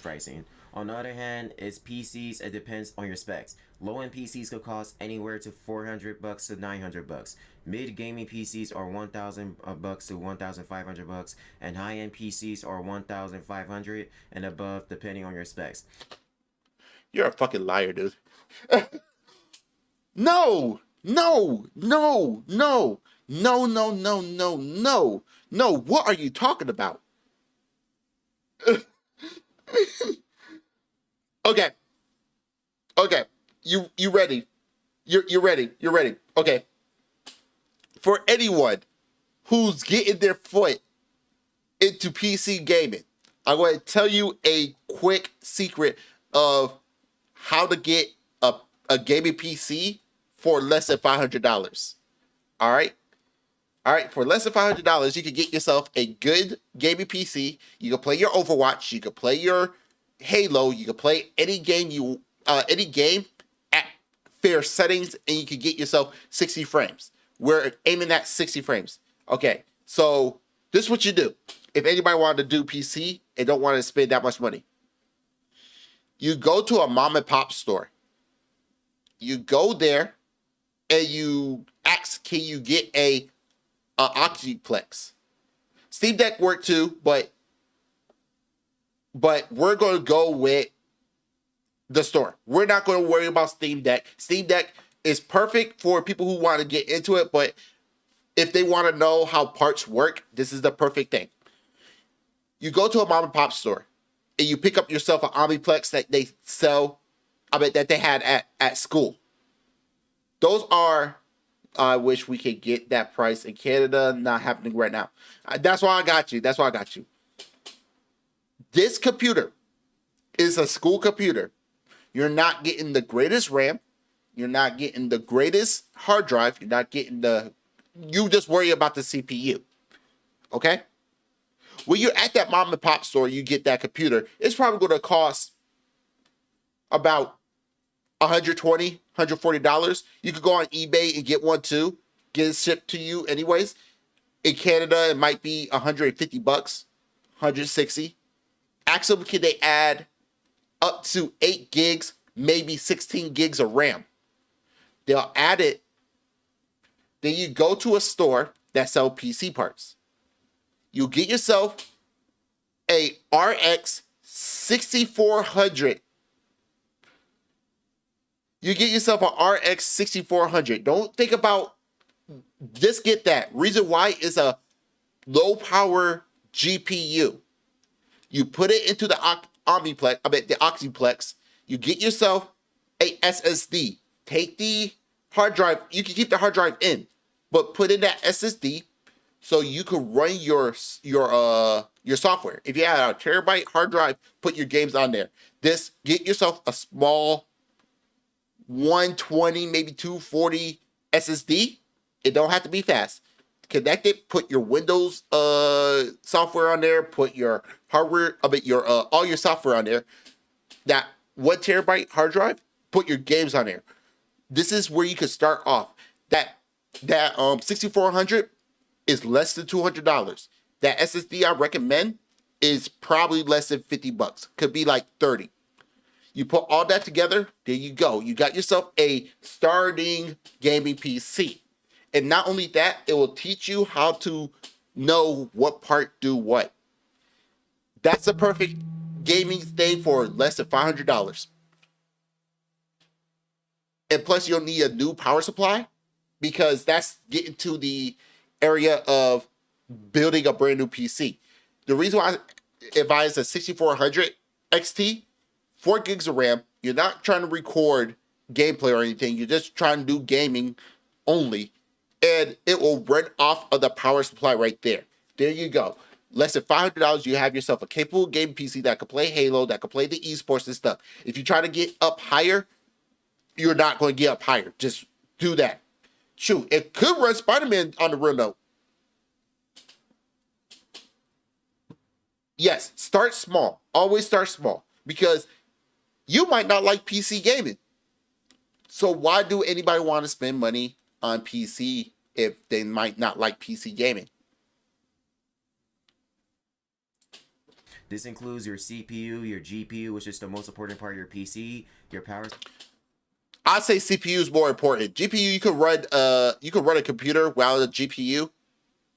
F: Pricing. On the other hand, it's PCs. It depends on your specs. Low-end PCs could cost anywhere to $400 to $900. Mid gaming PCs are $1,000 to $1,500, and high-end PCs are $1,500 and above, depending on your specs.
A: You're a fucking liar, dude. No. What are you talking about? Okay. You ready? You're ready. Okay. For anyone who's getting their foot into PC gaming, I'm going to tell you a quick secret of how to get a gaming PC for less than $500. All right. For less than $500, you can get yourself a good gaming PC. You can play your Overwatch. You can play your Halo. You can play any game at fair settings, and you can get yourself 60 frames. We're aiming at 60 frames. Okay, so this is what you do. If anybody wanted to do PC and don't want to spend that much money, you go to a mom and pop store. You go there and you ask, can you get a Oxyplex? Steam Deck work too, but we're going to go with the store. We're not going to worry about Steam Deck. Steam Deck is perfect for people who want to get into it, but if they want to know how parts work, this is the perfect thing. You go to a mom and pop store and you pick up yourself an Omniplex that they sell, that they had at school. Those are, I wish we could get that price in Canada. Not happening right now. That's why I got you. This computer is a school computer. You're not getting the greatest RAM. You're not getting the greatest hard drive. You're not getting you just worry about the CPU. Okay? When you're at that mom and pop store, you get that computer, it's probably going to cost about $120, $140. You could go on eBay and get one too. Get it shipped to you anyways. In Canada, it might be $150, $160. Ask them, can they add up to 8 gigs, maybe 16 gigs of RAM? They'll add it. Then you go to a store that sells PC parts. You get yourself a RX 6400. You get yourself an RX 6400. Don't think about, just get that. Reason why is a low power GPU. You put it into the Oxyplex. You get yourself a SSD. Take the hard drive. You can keep the hard drive in, but put in that SSD so you can run your software. If you have a terabyte hard drive, put your games on there. Get yourself a small 120, maybe 240 SSD. It don't have to be fast. Connect it, put your Windows software on there, put your hardware, all your software on there. That 1 terabyte hard drive, put your games on there. This is where you could start off. That 6400 is less than $200. That SSD I recommend is probably less than $50. Could be like 30. You put all that together, there you go. You got yourself a starting gaming PC. And not only that, it will teach you how to know what part do what. That's a perfect gaming thing for less than $500. And plus, you'll need a new power supply because that's getting to the area of building a brand new PC. The reason why I advise a 6400 XT, 4 gigs of RAM, you're not trying to record gameplay or anything. You're just trying to do gaming only. And it will run off of the power supply right there. There you go. Less than $500, you have yourself a capable gaming PC that can play Halo, that can play the esports and stuff. If you try to get up higher, you're not going to get up higher. Just do that. Shoot, it could run Spider-Man on the real note. Yes, start small. Always start small. Because you might not like PC gaming. So why do anybody want to spend money on PC if they might not like PC gaming?
F: This includes your CPU, your GPU, which is the most important part of your PC, your power.
A: I'd say CPU is more important. GPU, you could run a computer without a GPU.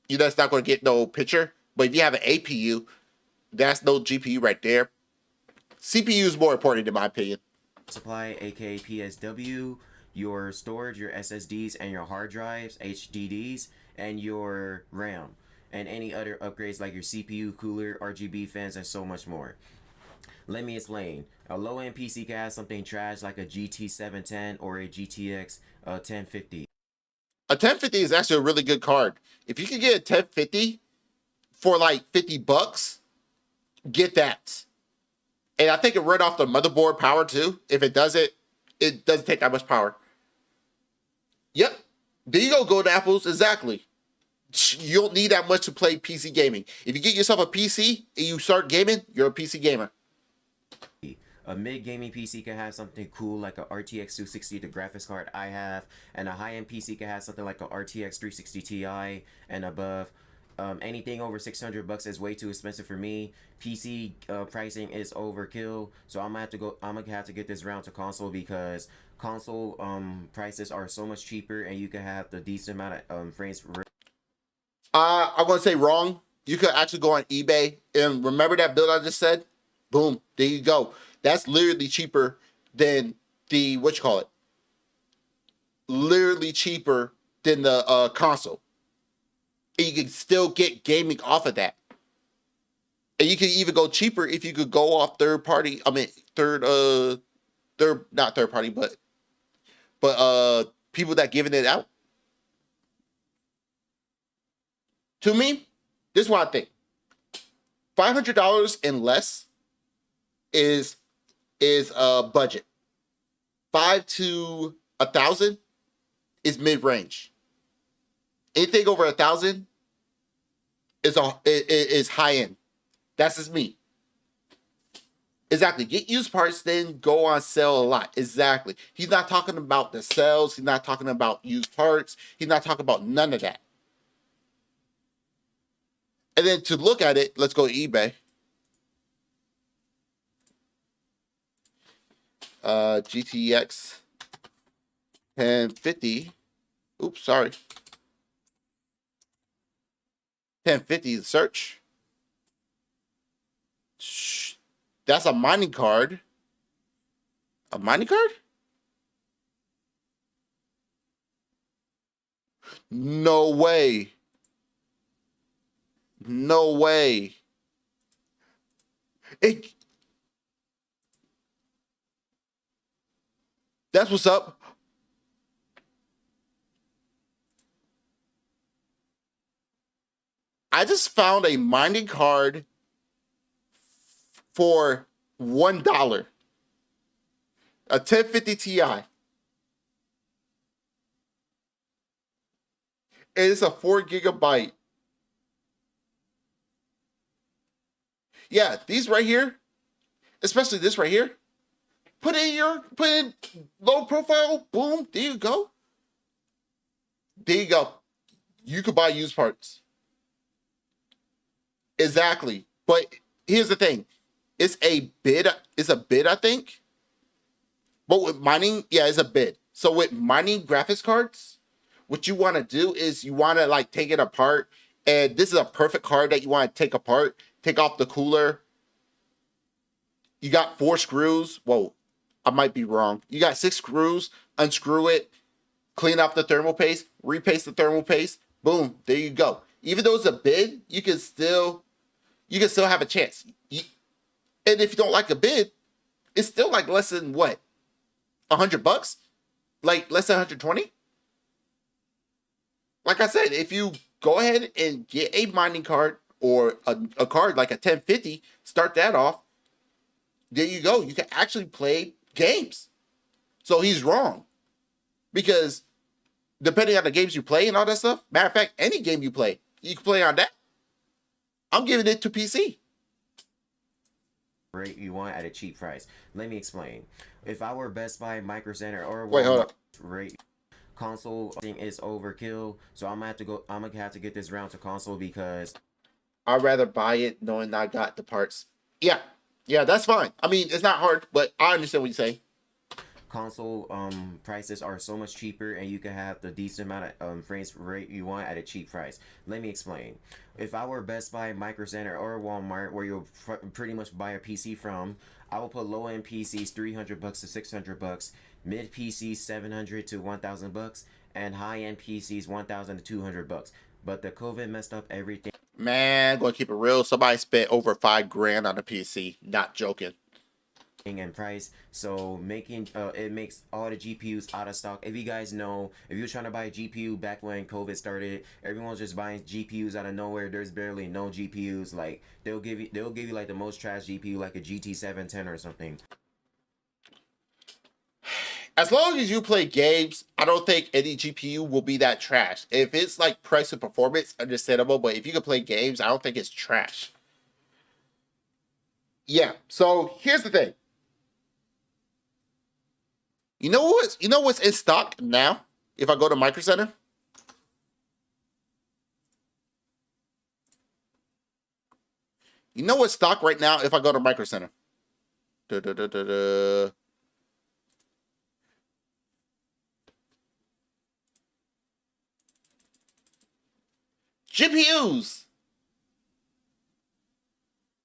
A: That's not going to get no picture. But if you have an APU, that's no GPU right there. CPU is more important in my opinion.
F: Supply, aka PSW, your storage, your SSDs, and your hard drives, HDDs, and your RAM, and any other upgrades like your CPU, cooler, RGB fans, and so much more. Let me explain. A low-end PC can have something trash like a GT 710 or a GTX 1050.
A: A 1050 is actually a really good card. If you can get a 1050 for like $50, get that. And I think it run off the motherboard power too. If it doesn't take that much power. Yep. There you go, Golden Apples. Exactly. You don't need that much to play PC gaming. If you get yourself a PC and you start gaming, you're a PC gamer.
F: A mid-gaming PC can have something cool like a RTX 260, the graphics card I have, and a high-end PC can have something like a RTX 360 Ti and above. Anything over $600 is way too expensive for me. PC pricing is overkill, so I'm gonna have to get this round to console because console prices are so much cheaper and you can have the decent amount of frames.
A: I'm gonna say wrong. You could actually go on eBay and remember that build I just said. Boom, there you go. That's literally cheaper than the literally cheaper than the console. And you can still get gaming off of that. And you can even go cheaper if you could go off not third party, but people that giving it out. To me, this is what I think. $500 and less is budget. 5 to 1,000 is mid range. Anything over 1,000 is high end. That's just me. Exactly. Get used parts, then go on sale a lot. Exactly. He's not talking about the sales. He's not talking about used parts. He's not talking about none of that. And then to look at it, let's go to eBay. GTX 1050. Oops, sorry. 1050 search. That's a mining card. A mining card? No way. No way. That's what's up. I just found a mining card for $1. A 1050 Ti. It's a 4 GB. Yeah, these right here, especially this right here. Put in low profile, boom, there you go. There you go. You could buy used parts. Exactly. But here's the thing. It's a bid, I think. But with mining, yeah, it's a bid. So with mining graphics cards, what you want to do is you want to like take it apart. And this is a perfect card that you want to take apart. Take off the cooler. You got 4 screws. Whoa, I might be wrong. You got 6 screws. Unscrew it. Clean off the thermal paste. Repaste the thermal paste. Boom, there you go. Even though it's a bid, you can still have a chance. And if you don't like a bid, it's still like less than what? $100? Like less than 120? Like I said, if you go ahead and get a mining card or a card like a 1050, start that off. There you go. You can actually play games. So he's wrong. Because depending on the games you play and all that stuff, matter of fact, any game you play, you can play on that. I'm giving it to PC.
F: Rate you want at a cheap price. Let me explain. If I were Best Buy, Micro Center, or
A: Wait, hold up.
F: rate console, I think is overkill. So I'm gonna have to get this round to console because
A: I'd rather buy it knowing I got the parts. Yeah, that's fine. I mean, it's not hard, but I understand what you're saying.
F: console prices are so much cheaper, and you can have the decent amount of frames rate you want at a cheap price. Let me explain. If I were Best Buy, Micro Center, or Walmart, where you'll pretty much buy a PC from, I will put low end PCs $300 to $600, mid PCs $700 to $1,000, and high end PCs $1,000 to $200. But the COVID messed up everything.
A: Man, gonna keep it real. Somebody spent over $5,000 on a PC. Not joking.
F: And price, so making it makes all the GPUs out of stock. If you guys know, if you're trying to buy a GPU back when COVID started, everyone was just buying GPUs out of nowhere. There's barely no GPUs. Like they'll give you like the most trash GPU, like a GT 710 or something.
A: As long as you play games, I don't think any GPU will be that trash. If it's like price and performance, understandable. But if you can play games, I don't think it's trash. Yeah. So here's the thing. You know what's in stock now? If I go to Micro Center, you know what's stock right now? If I go to Micro Center, GPUs.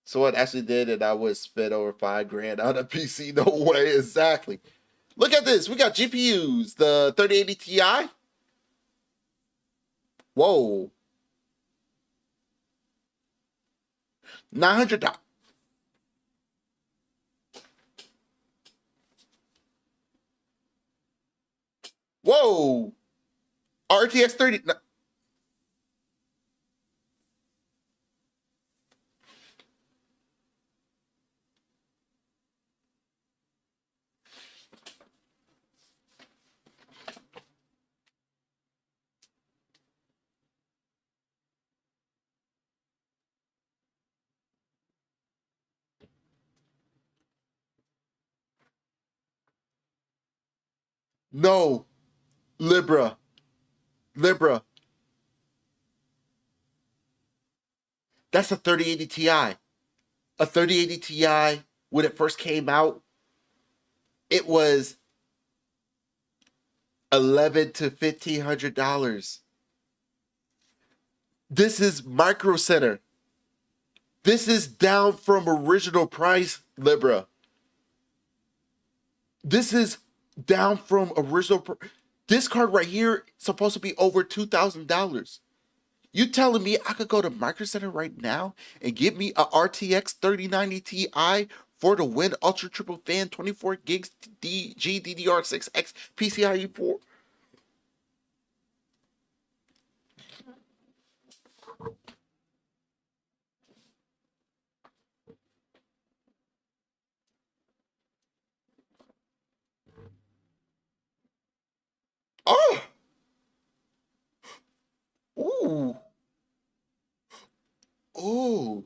A: So what actually did it? I would spend over $5,000 on a PC. No way, exactly. Look at this. We got GPUs. The 3080 Ti. Whoa. $900. Whoa. RTX 30. No. Libra. That's a 3080 Ti. A 3080 Ti, when it first came out, it was $1,100 to $1,500. This is Micro Center. This is down from original price, Libra. This is down from original. This card right here is supposed to be over $2,000. You telling me I could go to Micro Center right now and get me a RTX 3090 Ti for the Win Ultra Triple Fan 24 gigs GDDR6X PCIe 4? Oh, ooh, ooh.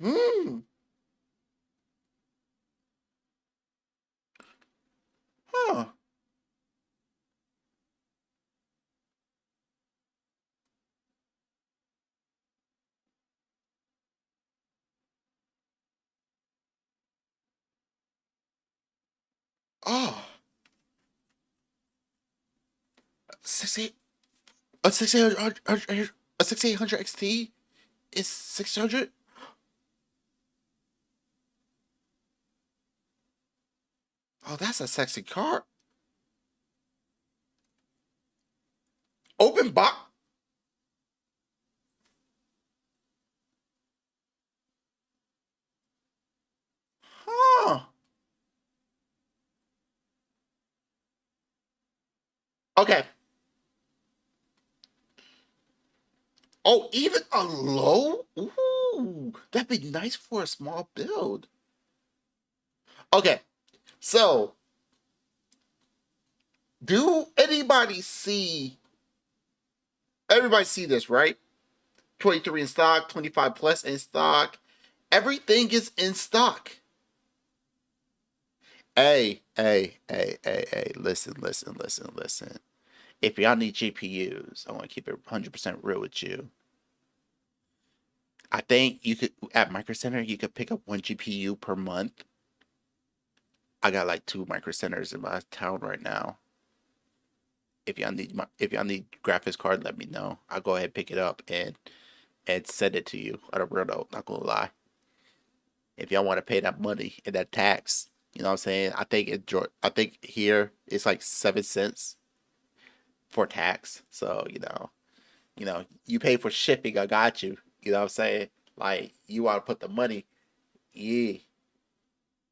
A: Hmm. Huh. Oh. 68, a 6800, a 6800 XT is 600. Oh, that's a sexy card. Open box. Huh. Okay. Oh, even a low? Ooh, that'd be nice for a small build. Okay, so do everybody see this, right? 23 in stock, 25 plus in stock. Everything is in stock. Hey, listen. If y'all need GPUs, I want to keep it 100% real with you. I think you could, at Micro Center, you could pick up 1 GPU per month. I got like 2 Micro Centers in my town right now. If y'all need graphics card, let me know. I'll go ahead and pick it up and send it to you. On a real note, not gonna lie. If y'all want to pay that money and that tax, you know what I'm saying? I think here it's like 7 cents for tax. So you pay for shipping. I got you. You know what I'm saying? Like you want to put the money, yeah,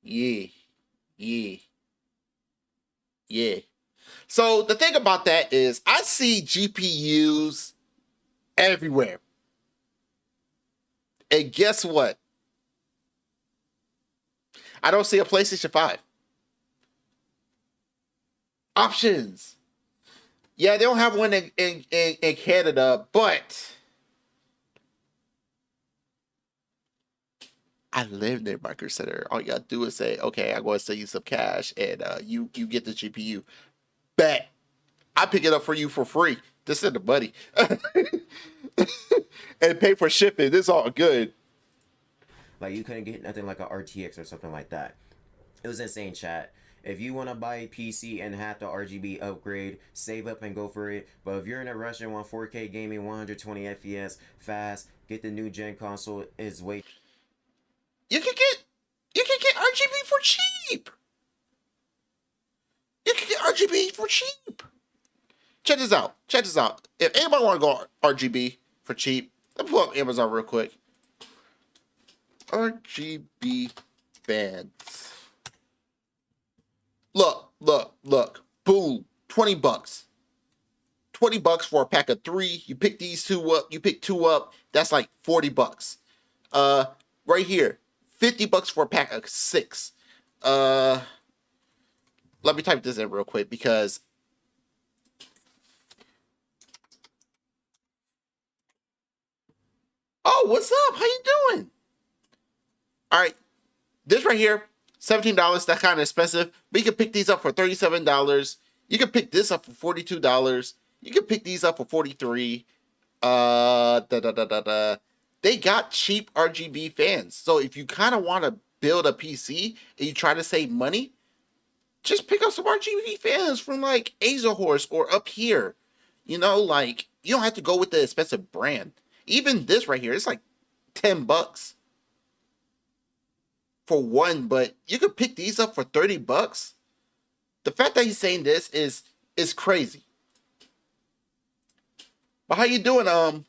A: yeah, yeah, yeah. So the thing about that is, I see GPUs everywhere, and guess what? I don't see a PlayStation 5 options. Yeah, they don't have one in Canada, but I live near Micro Center. All you gotta do is say, okay, I'm going to send you some cash, and you get the GPU. Bet I pick it up for you for free. Just send the money and pay for shipping. It's all good.
F: Like you couldn't get nothing like a RTX or something like that. It was insane, chat. If you want to buy a PC and have the RGB upgrade, save up and go for it. But if you're in a rush and want 4K gaming, 120 FPS, fast, get the new gen console. Is way.
A: You can get RGB for cheap. You can get RGB for cheap. Check this out. If anybody want to go RGB for cheap, let me pull up Amazon real quick. RGB bands. Look. Boom. $20. $20 for a pack of 3. You pick these 2 up. You pick 2 up. That's like $40. Right here, $50 for a pack of 6. Let me type this in real quick because. Oh, what's up? How you doing? All right, this right here, $17. That's kind of expensive, but you can pick these up for $37. You can pick this up for $42. You can pick these up for $43. They got cheap RGB fans, so if you kind of want to build a PC and you try to save money, just pick up some RGB fans from like Asia Horse or Up Here. You know, like you don't have to go with the expensive brand. Even this right here, it's like $10 for one, but you could pick these up for $30. The fact that he's saying this is crazy. But how you doing,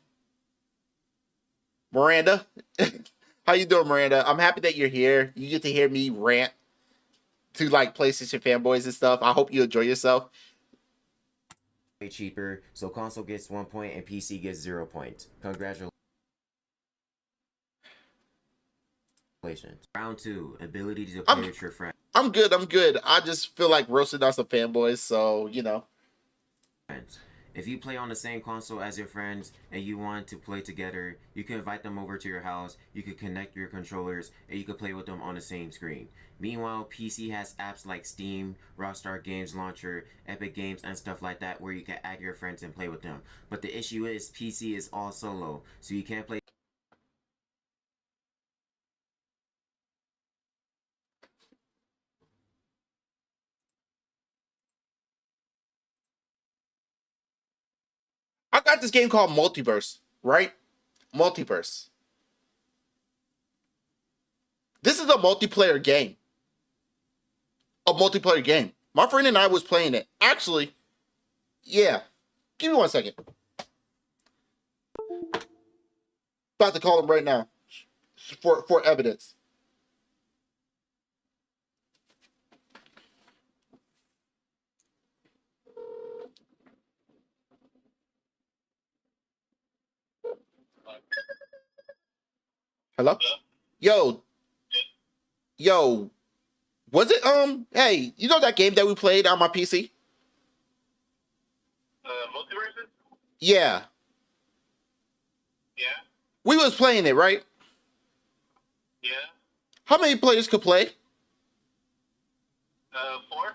A: Miranda? How you doing, Miranda? I'm happy that you're here. You get to hear me rant to like PlayStation fanboys and stuff. I hope you enjoy yourself.
F: Way cheaper, so console gets 1 point and PC gets 0 points. Congratulations. Round 2, ability to play with your friends.
A: I'm good. I just feel like roasting on some fanboys, so you know.
F: If you play on the same console as your friends and you want to play together, you can invite them over to your house, you can connect your controllers, and you can play with them on the same screen. Meanwhile, PC has apps like Steam, Rockstar Games Launcher, Epic Games, and stuff like that where you can add your friends and play with them. But the issue is PC is all solo, so you can't play.
A: I got this game called Multiverse, right? Multiverse. This is a multiplayer game. A multiplayer game. My friend and I was playing it. Actually, yeah. Give me 1 second. About to call him right now for evidence. Hello? Yo, was it hey, you know that game that we played on my PC?
G: Multiverses?
A: Yeah.
G: Yeah.
A: We was playing it, right?
G: Yeah.
A: How many players could play?
G: 4.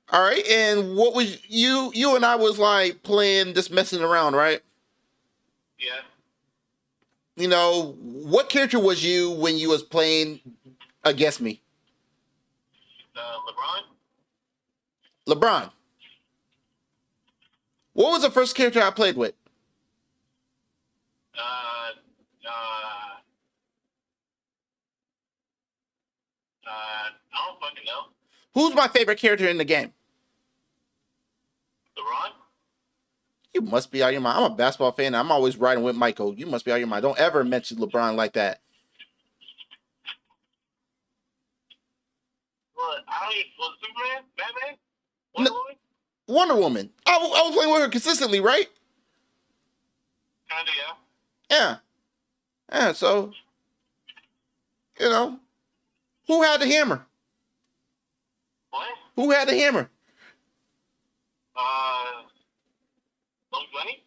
A: All right, and what was you and I was like playing, just messing around, right?
G: Yeah.
A: You know, what character was you when you was playing against me?
G: LeBron?
A: LeBron. What was the first character I played with?
G: I don't fucking know.
A: Who's my favorite character in the game?
G: LeBron?
A: You must be out of your mind. I'm a basketball fan. I'm always riding with Michael. You must be out of your mind. Don't ever mention LeBron like that.
G: What? I don't even. Was Superman? Batman? Wonder Woman?
A: Wonder Woman. I was playing with her consistently, right?
G: Kinda, yeah.
A: Yeah. Yeah, so, you know, who had the hammer?
G: What?
A: Who had the hammer?
G: Bugs Bunny?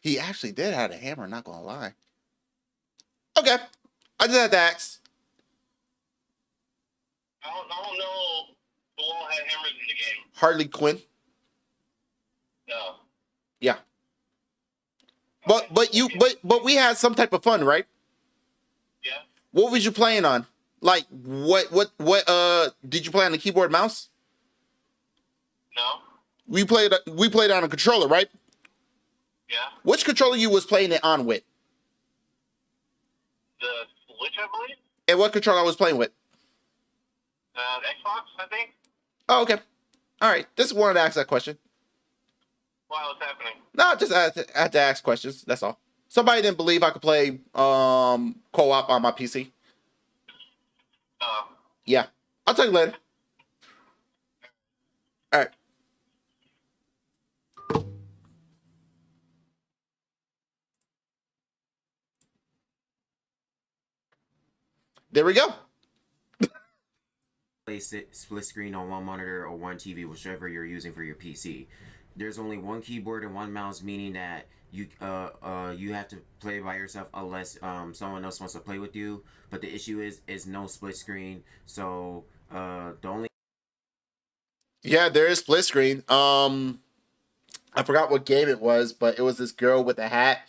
A: He actually did have a hammer, not gonna lie. Okay. I just had to ask.
G: I don't know who all had hammers in the game.
A: Harley Quinn.
G: No.
A: Yeah. But we had some type of fun, right?
G: Yeah.
A: What was you playing on? Like what did you play on the keyboard and mouse?
G: No.
A: We played on a controller, right?
G: Yeah.
A: Which controller you was playing it on with?
G: The Switch, I believe?
A: And what controller I was playing with?
G: Xbox, I think?
A: Oh, okay. All right. Just wanted to ask that question.
G: Why, what's happening?
A: No, just I had to ask questions. That's all. Somebody didn't believe I could play co-op on my PC. Yeah. I'll tell you later. All right. There we go.
F: Place it split screen on one monitor or one TV, whichever you're using for your PC. There's only one keyboard and one mouse, meaning that you have to play by yourself unless someone else wants to play with you. But the issue is no split screen. So the only
A: Yeah, there is split screen. I forgot what game it was, but it was this girl with a hat,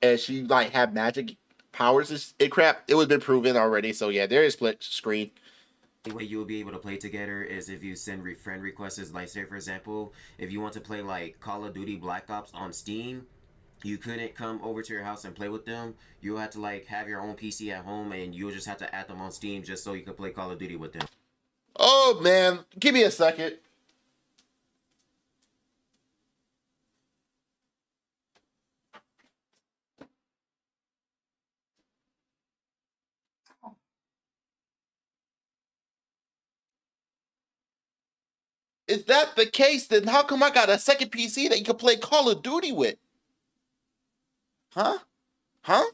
A: and she like had magic powers. It crap. It would have been proven already. So yeah, there is split screen.
F: way you will be able to play together is if you send friend requests. Like, say for example, if you want to play like Call of Duty Black Ops on Steam, you couldn't come over to your house and play with them. You'll have to like have your own PC at home, and you'll just have to add them on Steam just so you can play Call of Duty with them.
A: Oh man, give me a second. Is that the case? Then how come I got a second PC that you can play Call of Duty with? Huh? Huh?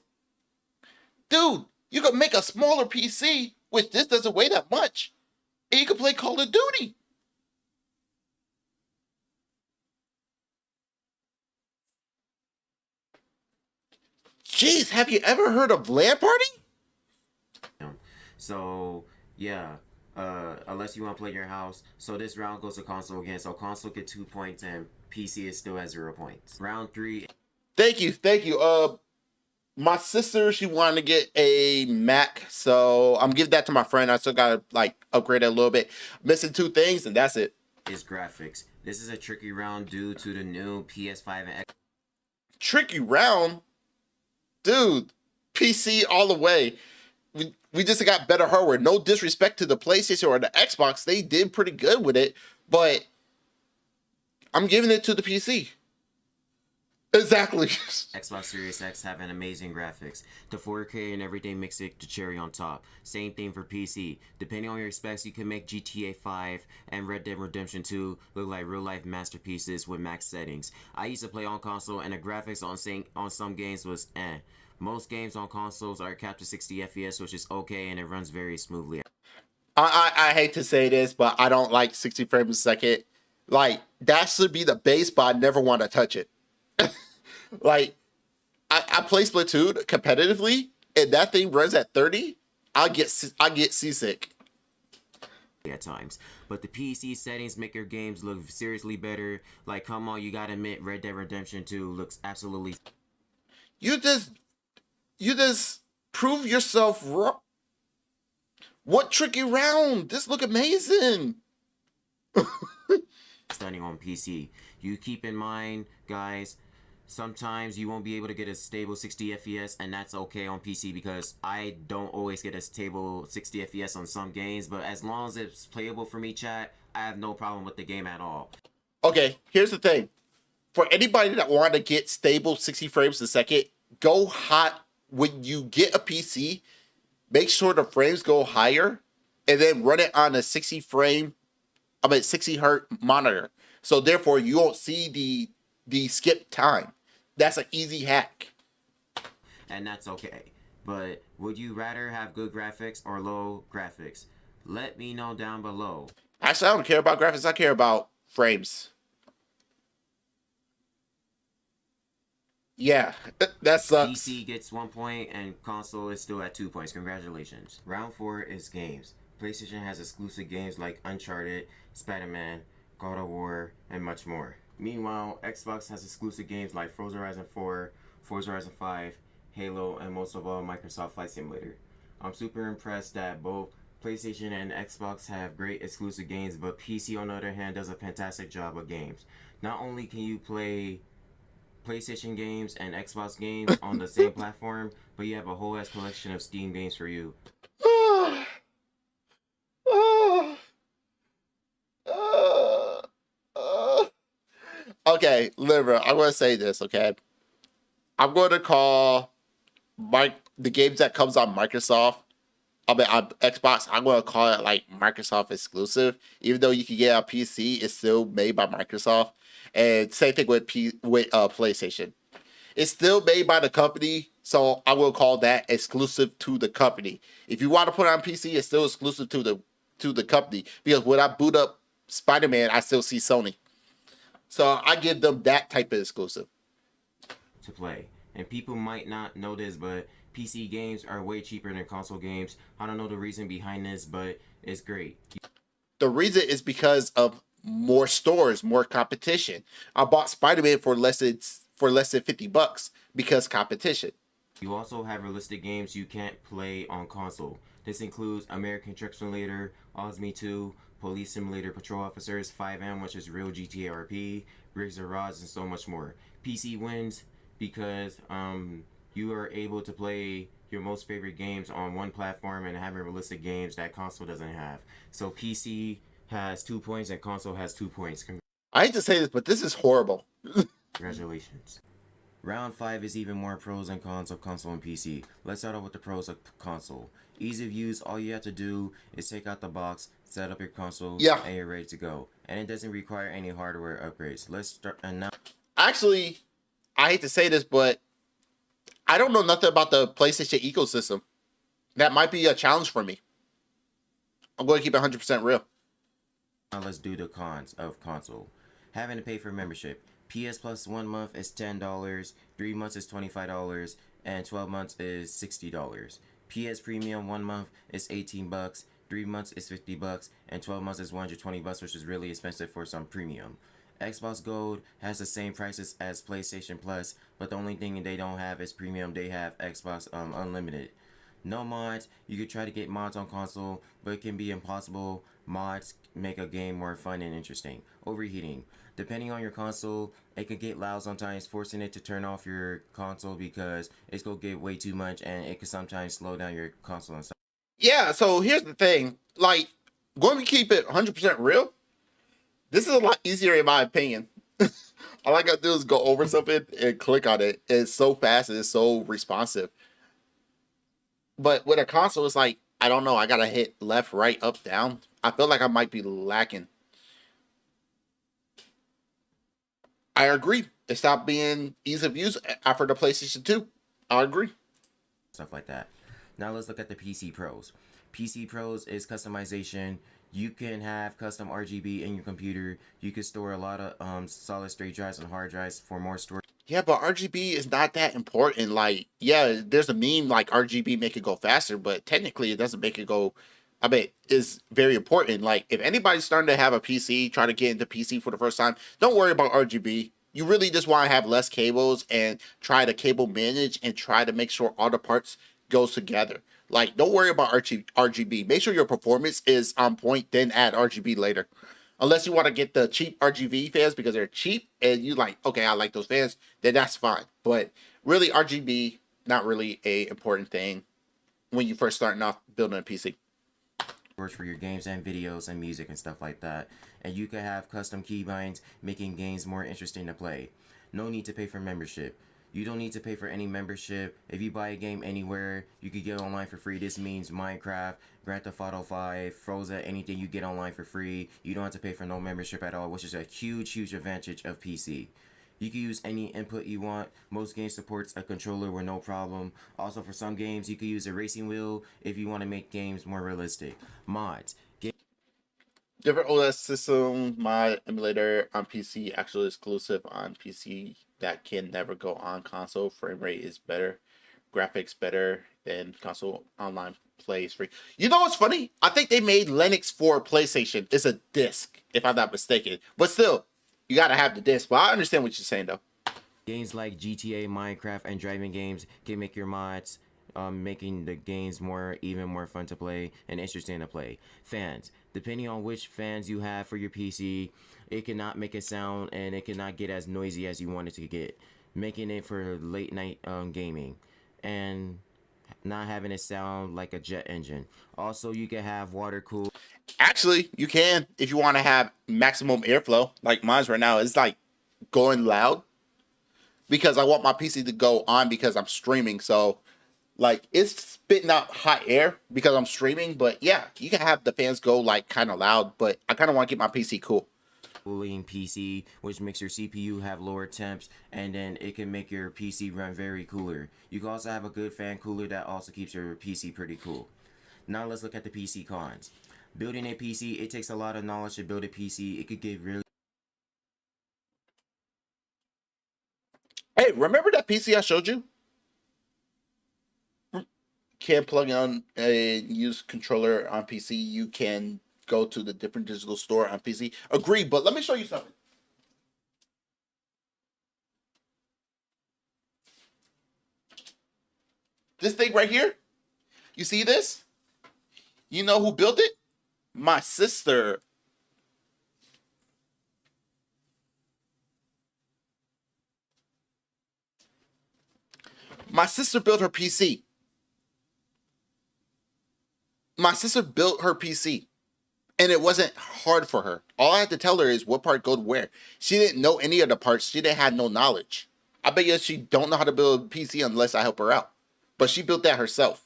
A: Dude, you could make a smaller PC, which this doesn't weigh that much, and you can play Call of Duty. Jeez, have you ever heard of LAN Party?
F: So yeah, unless you want to play in your house. So this round goes to console again. So console get 2 points and PC is still at 0 points. Round 3.
A: Thank you, thank you. My sister, she wanted to get a Mac, so I'm giving that to my friend. I still gotta like upgrade it a little bit. Missing 2 things, and that's it.
F: Is graphics. This is a tricky round due to the new PS5 and X.
A: Tricky round, dude. PC all the way. We just got better hardware. No disrespect to the PlayStation or the Xbox, they did pretty good with it, but I'm giving it to the PC. Exactly.
F: Xbox Series X have an amazing graphics. The 4K and everything makes it the cherry on top. Same thing for PC. Depending on your specs, you can make GTA 5 and Red Dead Redemption 2 look like real-life masterpieces with max settings. I used to play on console, and the graphics on some games was eh. Most games on consoles are capped to 60 FPS, which is okay, and it runs very smoothly.
A: I hate to say this, but I don't like 60 frames a second. Like, that should be the base, but I never want to touch it. Like, I play Splatoon competitively, and that thing runs at 30. I get seasick
F: At times, but the PC settings make your games look seriously better. Like, come on, you gotta admit, Red Dead Redemption 2 looks absolutely.
A: You just prove yourself wrong. What tricky round? This look amazing.
F: Stunning on PC. You keep in mind, guys, sometimes you won't be able to get a stable 60 FPS, and that's okay on PC because I don't always get a stable 60 FPS on some games, but as long as it's playable for me, chat, I have no problem with the game at all.
A: Okay, here's the thing. For anybody that want to get stable 60 frames a second, go hot. When you get a PC, make sure the frames go higher, and then run it on a 60 hertz monitor. So therefore, you won't see the skip time. That's an easy hack.
F: And that's okay. But would you rather have good graphics or low graphics? Let me know down below.
A: Actually, I don't care about graphics. I care about frames. Yeah, that sucks.
F: PC gets 1 point and console is still at 2 points. Congratulations. Round 4 is games. PlayStation has exclusive games like Uncharted, Spider-Man, God of War, and much more. Meanwhile, Xbox has exclusive games like Forza Horizon 4, Forza Horizon 5, Halo, and most of all, Microsoft Flight Simulator. I'm super impressed that both PlayStation and Xbox have great exclusive games, but PC on the other hand does a fantastic job of games. Not only can you play PlayStation games and Xbox games on the same platform, but you have a whole ass collection of Steam games for you.
A: Okay, Liver, I'm going to say this, okay? I'm going to call the games that comes on Microsoft, on Xbox, I'm going to call it like Microsoft exclusive. Even though you can get a PC, it's still made by Microsoft. And same thing with PlayStation. It's still made by the company, so I will call that exclusive to the company. If you want to put it on PC, it's still exclusive to the company. Because when I boot up Spider-Man, I still see Sony. So I give them that type of exclusive.
F: to play. And people might not know this, but PC games are way cheaper than console games. I don't know the reason behind this, but it's great.
A: The reason is because of more stores, more competition. I bought Spider-Man for less than $50 because competition.
F: You also have realistic games you can't play on console. This includes American Truck Simulator, Osme 2, Police Simulator Patrol Officers, 5M, which is real GTA RP, Rigs and Rods, and so much more. PC wins because you are able to play your most favorite games on one platform and having realistic games that console doesn't have. So PC has 2 points and console has 2 points.
A: I hate to say this, but this is horrible.
F: Congratulations. Round 5 is even more pros and cons of console and PC. Let's start off with the pros of console. Ease of use, all you have to do is take out the box, set up your console, and you're ready to go. And it doesn't require any hardware upgrades. Let's start, and now...
A: Actually, I hate to say this, but I don't know nothing about the PlayStation ecosystem. That might be a challenge for me. I'm going to keep it 100% real.
F: Now let's do the cons of console. Having to pay for membership. PS Plus 1 month is $10, 3 months is $25, and 12 months is $60. PS Premium 1 month is $18, 3 months is $50, and 12 months is $120, which is really expensive for some premium. Xbox Gold has the same prices as PlayStation Plus, but the only thing they don't have is premium. They have Xbox Unlimited. No mods. You could try to get mods on console, but it can be impossible. Mods make a game more fun and interesting. Overheating. Depending on your console, it can get loud sometimes, forcing it to turn off your console because it's going to get way too much, and it can sometimes slow down your console and stuff.
A: Yeah, so here's the thing. Like, going to keep it 100% real, this is a lot easier in my opinion. All I got to do is go over something and click on it. It's so fast and it's so responsive. But with a console, it's like, I don't know. I got to hit left, right, up, down. I feel like I might be lacking. I agree. It stopped being ease of use after the PlayStation 2. I agree.
F: Stuff like that. Now let's look at the PC Pros. PC Pros is customization. You can have custom RGB in your computer. You can store a lot of solid state drives and hard drives for more storage.
A: Yeah, but RGB is not that important. Like, yeah, there's a meme like RGB make it go faster, but technically it doesn't make it go. I mean, it's very important. Like, if anybody's starting to have a PC, try to get into PC for the first time, don't worry about RGB. You really just want to have less cables and try to cable manage and try to make sure all the parts goes together. Like, don't worry about RGB. Make sure your performance is on point, then add RGB later. Unless you want to get the cheap RGB fans because they're cheap and you like, okay, I like those fans, then that's fine. But really, RGB, not really a important thing when you first starting off building a PC.
F: For your games and videos and music and stuff like that. And you can have custom keybinds, making games more interesting to play. No need to pay for membership. You don't need to pay for any membership. If you buy a game anywhere, you could get online for free. This means Minecraft, Grand Theft Auto 5, Frozen, anything you get online for free. You don't have to pay for no membership at all, which is a huge advantage of PC. You can use any input you want. Most games supports a controller with no problem. Also, for some games, you can use a racing wheel if you want to make games more realistic. Mods.
A: Different OS system mod emulator on PC, actually exclusive on PC that can never go on console. Frame rate is better, graphics better than console. Online play is free. You know what's funny? I think they made Linux for PlayStation. It's a disc, if I'm not mistaken. But still, you gotta have the disc. But I understand what you're saying though.
F: Games like GTA, Minecraft, and driving games can make your mods, making the games even more fun to play and interesting to play. Fans. Depending on which fans you have for your PC, it cannot make it sound and it cannot get as noisy as you want it to get. Making it for late night gaming and not having it sound like a jet engine. Also, you can have water cool.
A: Actually, you can if you want to have maximum airflow. Like mine's right now, it's like going loud because I want my PC to go on because I'm streaming. So like it's spitting out hot air because I'm streaming, but yeah, you can have the fans go like kind of loud, but I kind of want to keep my PC cool.
F: Cooling PC, which makes your CPU have lower temps, and then it can make your PC run very cooler. You can also have a good fan cooler that also keeps your PC pretty cool. Now let's look at the PC cons. Building a PC, it takes a lot of knowledge to build a PC. It could get really...
A: Hey, remember that PC I showed you? Can plug in and use controller on PC. You can go to the different digital store on PC. Agree, but let me show you something. This thing right here, you see this? You know who built it? My sister. My sister built her PC. My sister built her PC. And it wasn't hard for her. All I had to tell her is what part go to where. She didn't know any of the parts. She didn't have no knowledge. I bet you she don't know how to build a PC unless I help her out. But she built that herself.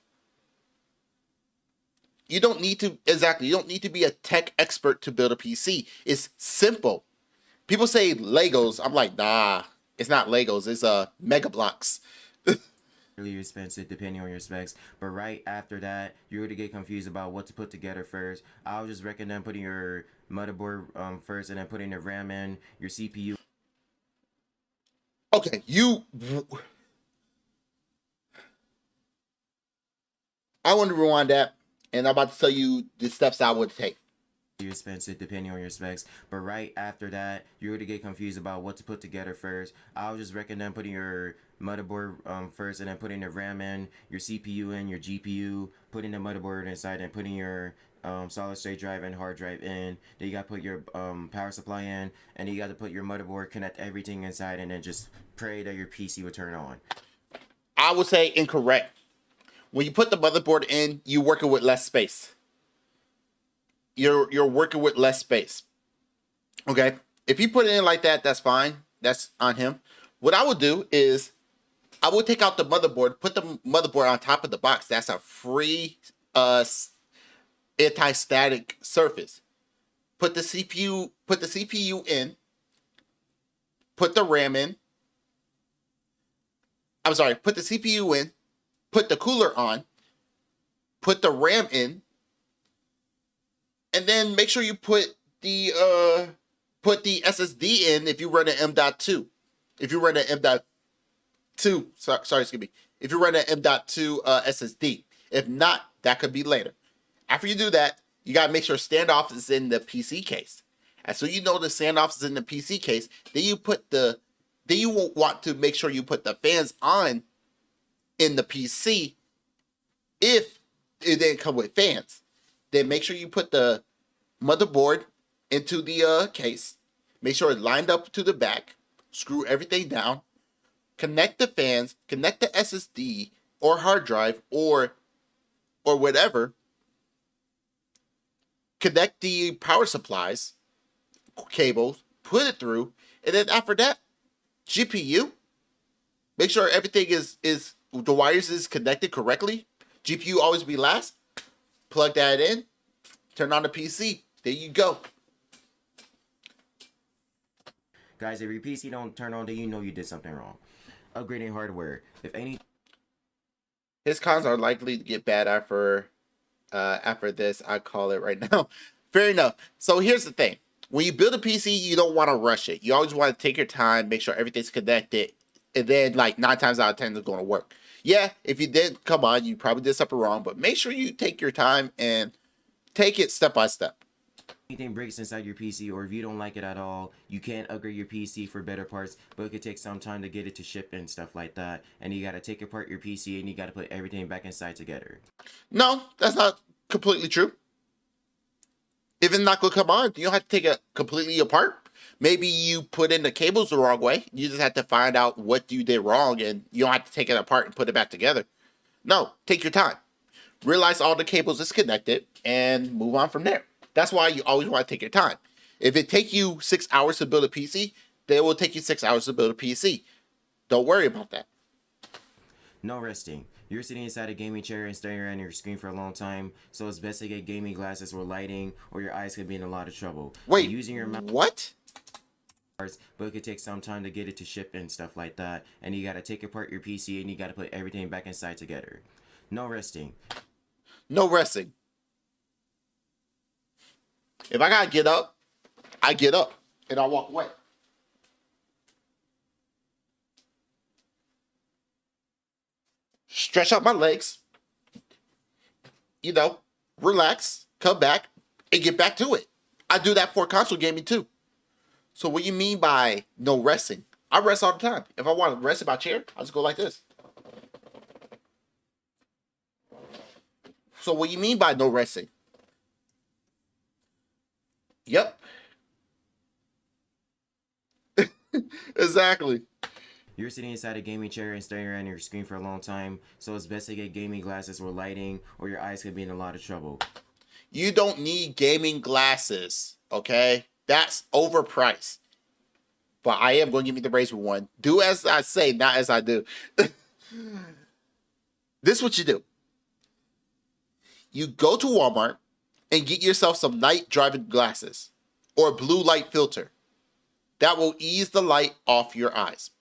A: You don't need to, exactly, you don't need to be a tech expert to build a PC. It's simple. People say Legos. I'm like, nah, it's not Legos. It's Mega Blocks.
F: Really expensive depending on your specs, but right after that you're going to get confused about what to put together first. I would just recommend putting your motherboard first, and then putting the RAM in, your CPU.
A: Okay, I want to rewind that, and I'm about to tell you the steps I would take.
F: Expensive depending on your specs, but right after that you're going to get confused about what to put together first. I would just recommend putting your motherboard first, and then putting the RAM in, your CPU in, your GPU, putting the motherboard inside, and putting your solid state drive and hard drive in. Then you got to put your power supply in, and then you got to put your motherboard, connect everything inside, and then just pray that your PC will turn on.
A: I would say incorrect. When you put the motherboard in, you're working with less space. You're working with less space. Okay? If you put it in like that, that's fine. That's on him. What I would do is I would take out the motherboard, put the motherboard on top of the box. That's a free anti-static surface. Put the CPU in. Put the RAM in. I'm sorry, put the CPU in. Put the cooler on. Put the RAM in. And then make sure you put the SSD in if you run an M.2. If you run an M.2, sorry, excuse me. If you run an M.2 SSD. If not, that could be later. After you do that, you gotta make sure standoff is in the PC case. And so you know the standoff is in the PC case. Then you won't want to make sure you put the fans on in the PC if it didn't come with fans. Then make sure you put the motherboard into the case. Make sure it's lined up to the back. Screw everything down. Connect the fans. Connect the SSD or hard drive or whatever. Connect the power supplies, cables. Put it through, and then after that, GPU. Make sure everything is the wires is connected correctly. GPU always be last. Plug that in. Turn on the PC. There you go.
F: Guys, if your PC don't turn on, then you know you did something wrong. Upgrading hardware. If any,
A: his cons are likely to get bad after this. I call it right now. Fair enough. So here's the thing. When you build a PC, you don't want to rush it. You always want to take your time, make sure everything's connected, and then like 9 times out of 10 it's going to work. Yeah, if you did, come on, you probably did something wrong, but make sure you take your time and take it step by step.
F: anything breaks inside your PC, or if you don't like it at all, you can't upgrade your PC for better parts, but it could take some time to get it to ship and stuff like that. And you got to take apart your PC and you got to put everything back inside together.
A: No, that's not completely true. If it's not going to come on, you don't have to take it completely apart. Maybe you put in the cables the wrong way. You just have to find out what you did wrong, and you don't have to take it apart and put it back together. No, take your time. Realize all the cables is connected and move on from there. That's why you always want to take your time. If it takes you 6 hours to build a PC, then it will take you 6 hours to build a PC. Don't worry about that.
F: No resting. You're sitting inside a gaming chair and staring at your screen for a long time, so it's best to get gaming glasses or lighting, or your eyes could be in a lot of trouble.
A: Wait,
F: so using your mouse,
A: what?
F: but it could take some time to get it to ship and stuff like that, and you got to take apart your PC and you got to put everything back inside together. No resting.
A: No resting. If I gotta get up, I get up and I walk away. stretch out my legs, you know, relax, come back, and get back to it. I do that for console gaming too. So what you mean by no resting? I rest all the time. If I want to rest in my chair, I just go like this. So what you mean by no resting? Yep. Exactly.
F: You're sitting inside a gaming chair and staring at your screen for a long time, so it's best to get gaming glasses or lighting, or your eyes could be in a lot of trouble.
A: You don't need gaming glasses, okay? That's overpriced. But I am going to give you the Razer one. Do as I say, not as I do. This is what you do. You go to Walmart and get yourself some night driving glasses or a blue light filter. That will ease the light off your eyes.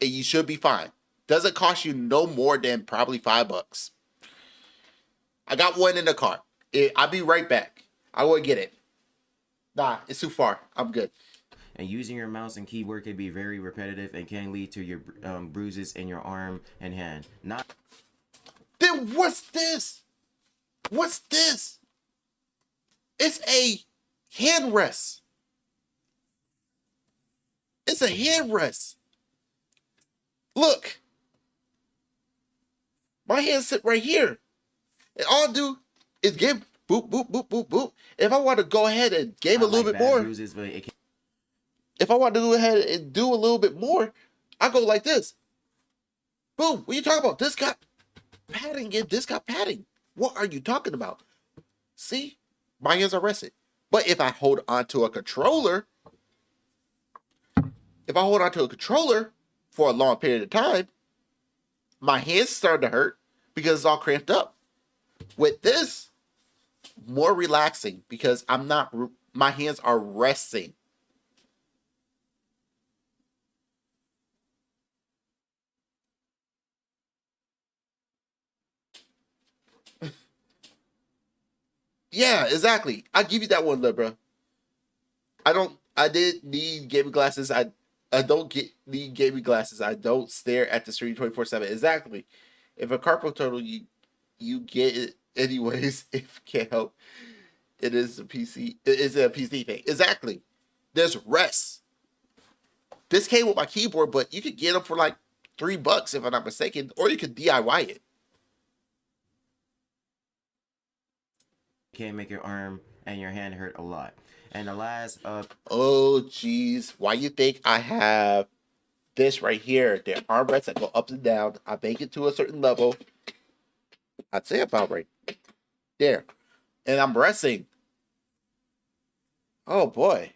A: And you should be fine. Doesn't cost you no more than probably $5. I got one in the car. I'll be right back. I will get it. Nah, it's too far. I'm good.
F: And using your mouse and keyboard can be very repetitive and can lead to your bruises in your arm and hand.
A: Then what's this? What's this? It's a hand rest. It's a hand rest. Look. My hands sit right here. And all I do is game boop, boop, boop, boop, boop. If I want to go ahead and game a little bit more.
F: Bruises, but
A: if I want to go ahead and do a little bit more, I go like this. Boom. What are you talking about? This got padding and this got padding. What are you talking about? See? My hands are rested. But if I hold onto a controller, for a long period of time, my hands start to hurt because it's all cramped up. With this, more relaxing because my hands are resting. Yeah, exactly. I'll give you that one, bro. I did need gaming glasses. I don't need gaming glasses. I don't stare at the screen 24/7. Exactly. If a carpal tunnel, you get it anyways. If you can't help, it is a PC. It is a PC thing. Exactly. There's rest. This came with my keyboard, but you could get them for like $3 if I'm not mistaken, or you could DIY it.
F: can make your arm and your hand hurt a lot. And the last
A: oh jeez, why you think I have this right here? They're armrests that go up and down. I make it to a certain level. I'd say about right there. And I'm resting. Oh boy.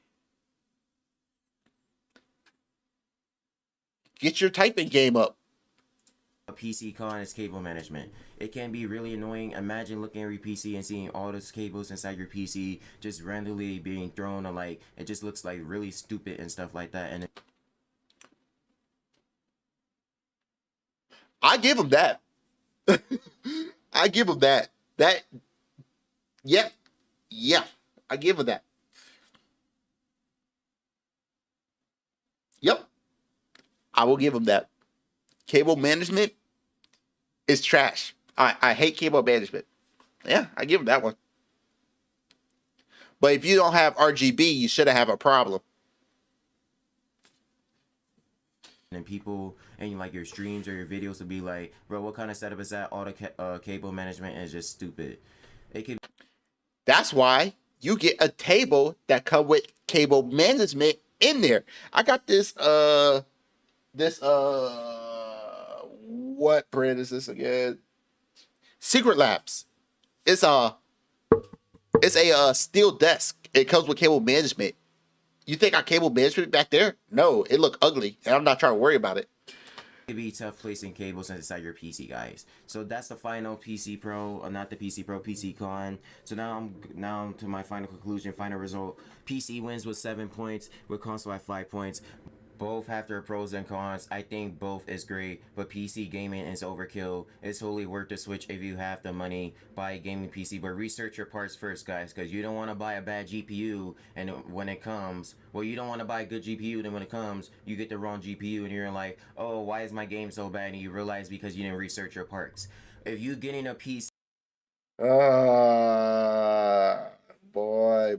A: Get your typing game up.
F: a PC con is cable management. It can be really annoying. Imagine looking at your PC and seeing all those cables inside your PC just randomly being thrown, or like it just looks like really stupid and stuff like that. And
A: I give them that. I give them that. Yep. Yeah. I give them that. Yep. I will give them that. Cable management is trash. I hate cable management. Yeah, I give them that one. But if you don't have RGB, you shouldn't have a problem.
F: and people and like your streams or your videos will be like, bro, what kind of setup is that? All the cable management is just stupid. It can.
A: That's why you get a table that come with cable management in there. I got this what brand is this again? Secret Labs. It's a steel desk. It comes with cable management. You think our cable management back there? No, it look ugly, and I'm not trying to worry about it.
F: It'd be tough placing cables inside your PC, guys. So that's the final PC Pro, not the PC Pro, PC Con. So now to my final conclusion, final result. PC wins with 7 points, with console at 5 points. Both have their pros and cons. I think both is great, but PC gaming is overkill. It's totally worth the switch if you have the money. Buy a gaming PC, but research your parts first, guys, because you don't want to buy a bad GPU, and when it comes, well, you don't want to buy a good GPU, then when it comes, you get the wrong GPU, and you're like, oh, why is my game so bad? And you realize because you didn't research your parts. If you getting a PC,
A: Boy.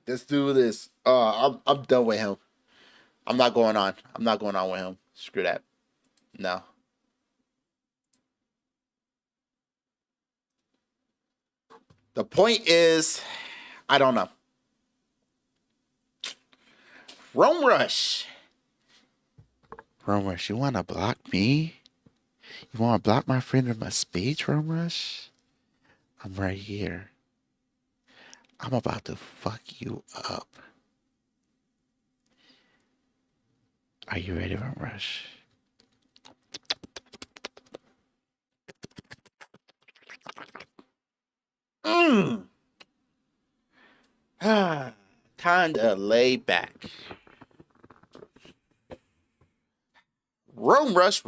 A: Let's do this. I'm done with him. I'm not going on. I'm not going on with him. Screw that. No. The point is, I don't know. Rome Rush. Rome Rush, you want to block me? You want to block my friend in my speech, Rome Rush? I'm right here. I'm about to fuck you up. Are you ready, Rome Rush? Time to lay back. Rome Rush.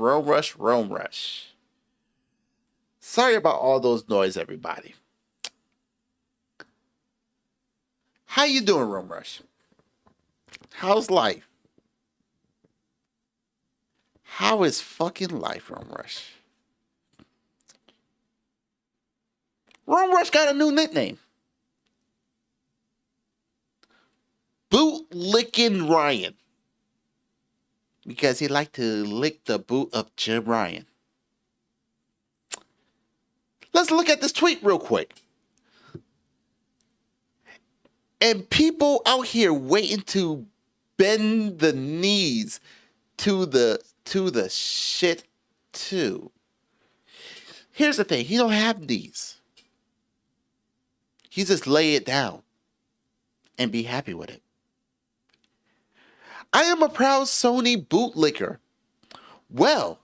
A: Sorry about all those noise, everybody. How you doing, Rome Rush? How's life? How is fucking life, Rome Rush? Rome Rush got a new nickname. Bootlicking Ryan. Because he liked to lick the boot of Jim Ryan. Let's look at this tweet real quick. And people out here waiting to bend the knees to the shit too. Here's the thing, he don't have knees. He just lay it down and be happy with it. I am a proud Sony bootlicker. Well,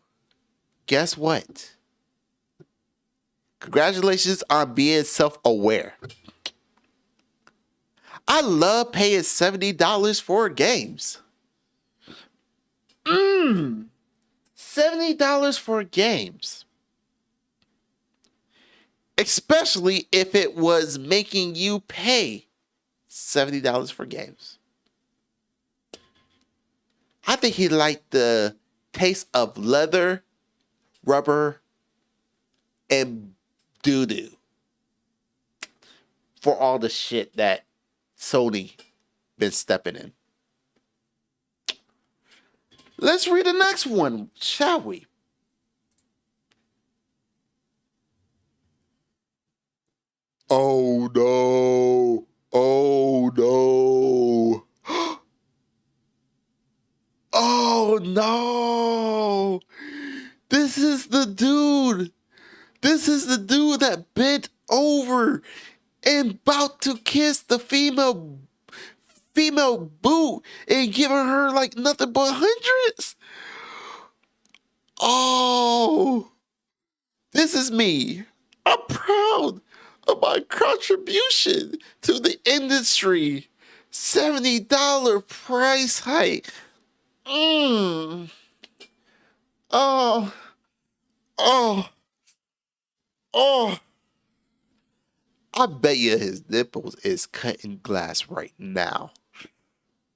A: guess what? Congratulations on being self-aware. I love paying $70 for games. $70 for games. Especially if it was making you pay $70 for games. I think he liked the taste of leather, rubber, and doo-doo for all the shit that Sony been stepping in. Let's read the next one, shall we? Oh no. Oh no. Oh no. This is the dude. This is the dude that bent over and about to kiss the female boot and giving her like nothing but hundreds. Oh, this is me. I'm proud of my contribution to the industry. $70 price hike. Oh. I bet you his nipples is cutting glass right now.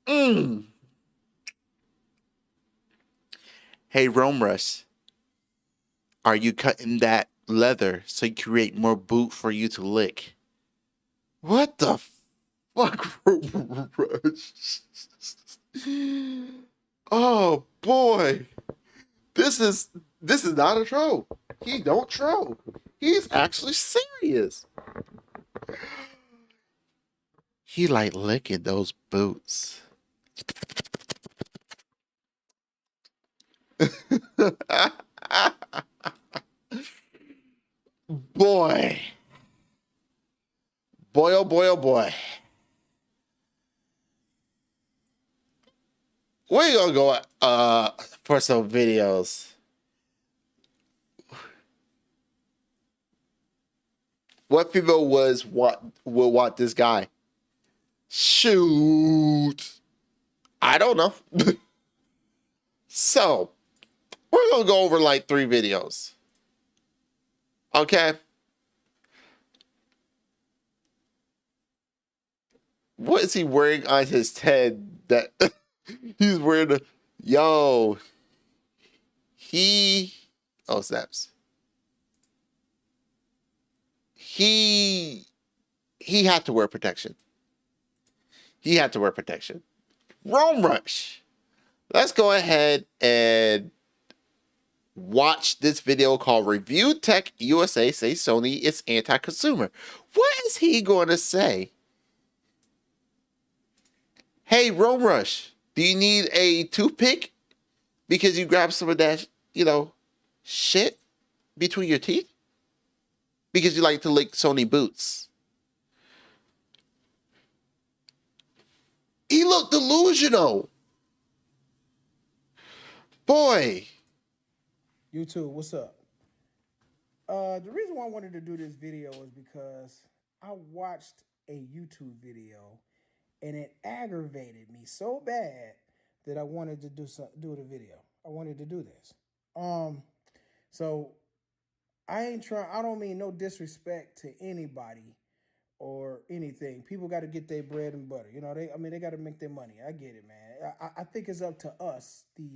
A: Hey, Rome Rush, are you cutting that leather so you create more boot for you to lick? What the fuck, Rome Rush? Oh boy, this is not a troll. He don't troll. He's actually serious. He like licking those boots. Boy. Boy, oh boy, oh boy. We're gonna go for some videos. What female would want this guy? Shoot. I don't know. So, we're going to go over like 3 videos. Okay? What is he wearing on his head that he's wearing? Yo, oh, snaps. He had to wear protection. He had to wear protection. Rome Rush. Let's go ahead and watch this video called Review Tech USA Say Sony is Anti-Consumer. What is he going to say? Hey, Rome Rush, do you need a toothpick because you grabbed some of that, shit between your teeth? Because you like to lick Sony boots. He looked delusional. Boy.
H: YouTube, what's up? The reason why I wanted to do this video is because I watched a YouTube video and it aggravated me so bad that I wanted to do the video. I wanted to do this. So I don't mean no disrespect to anybody or anything. People got to get their bread and butter. They got to make their money. I get it, man. I think it's up to us, the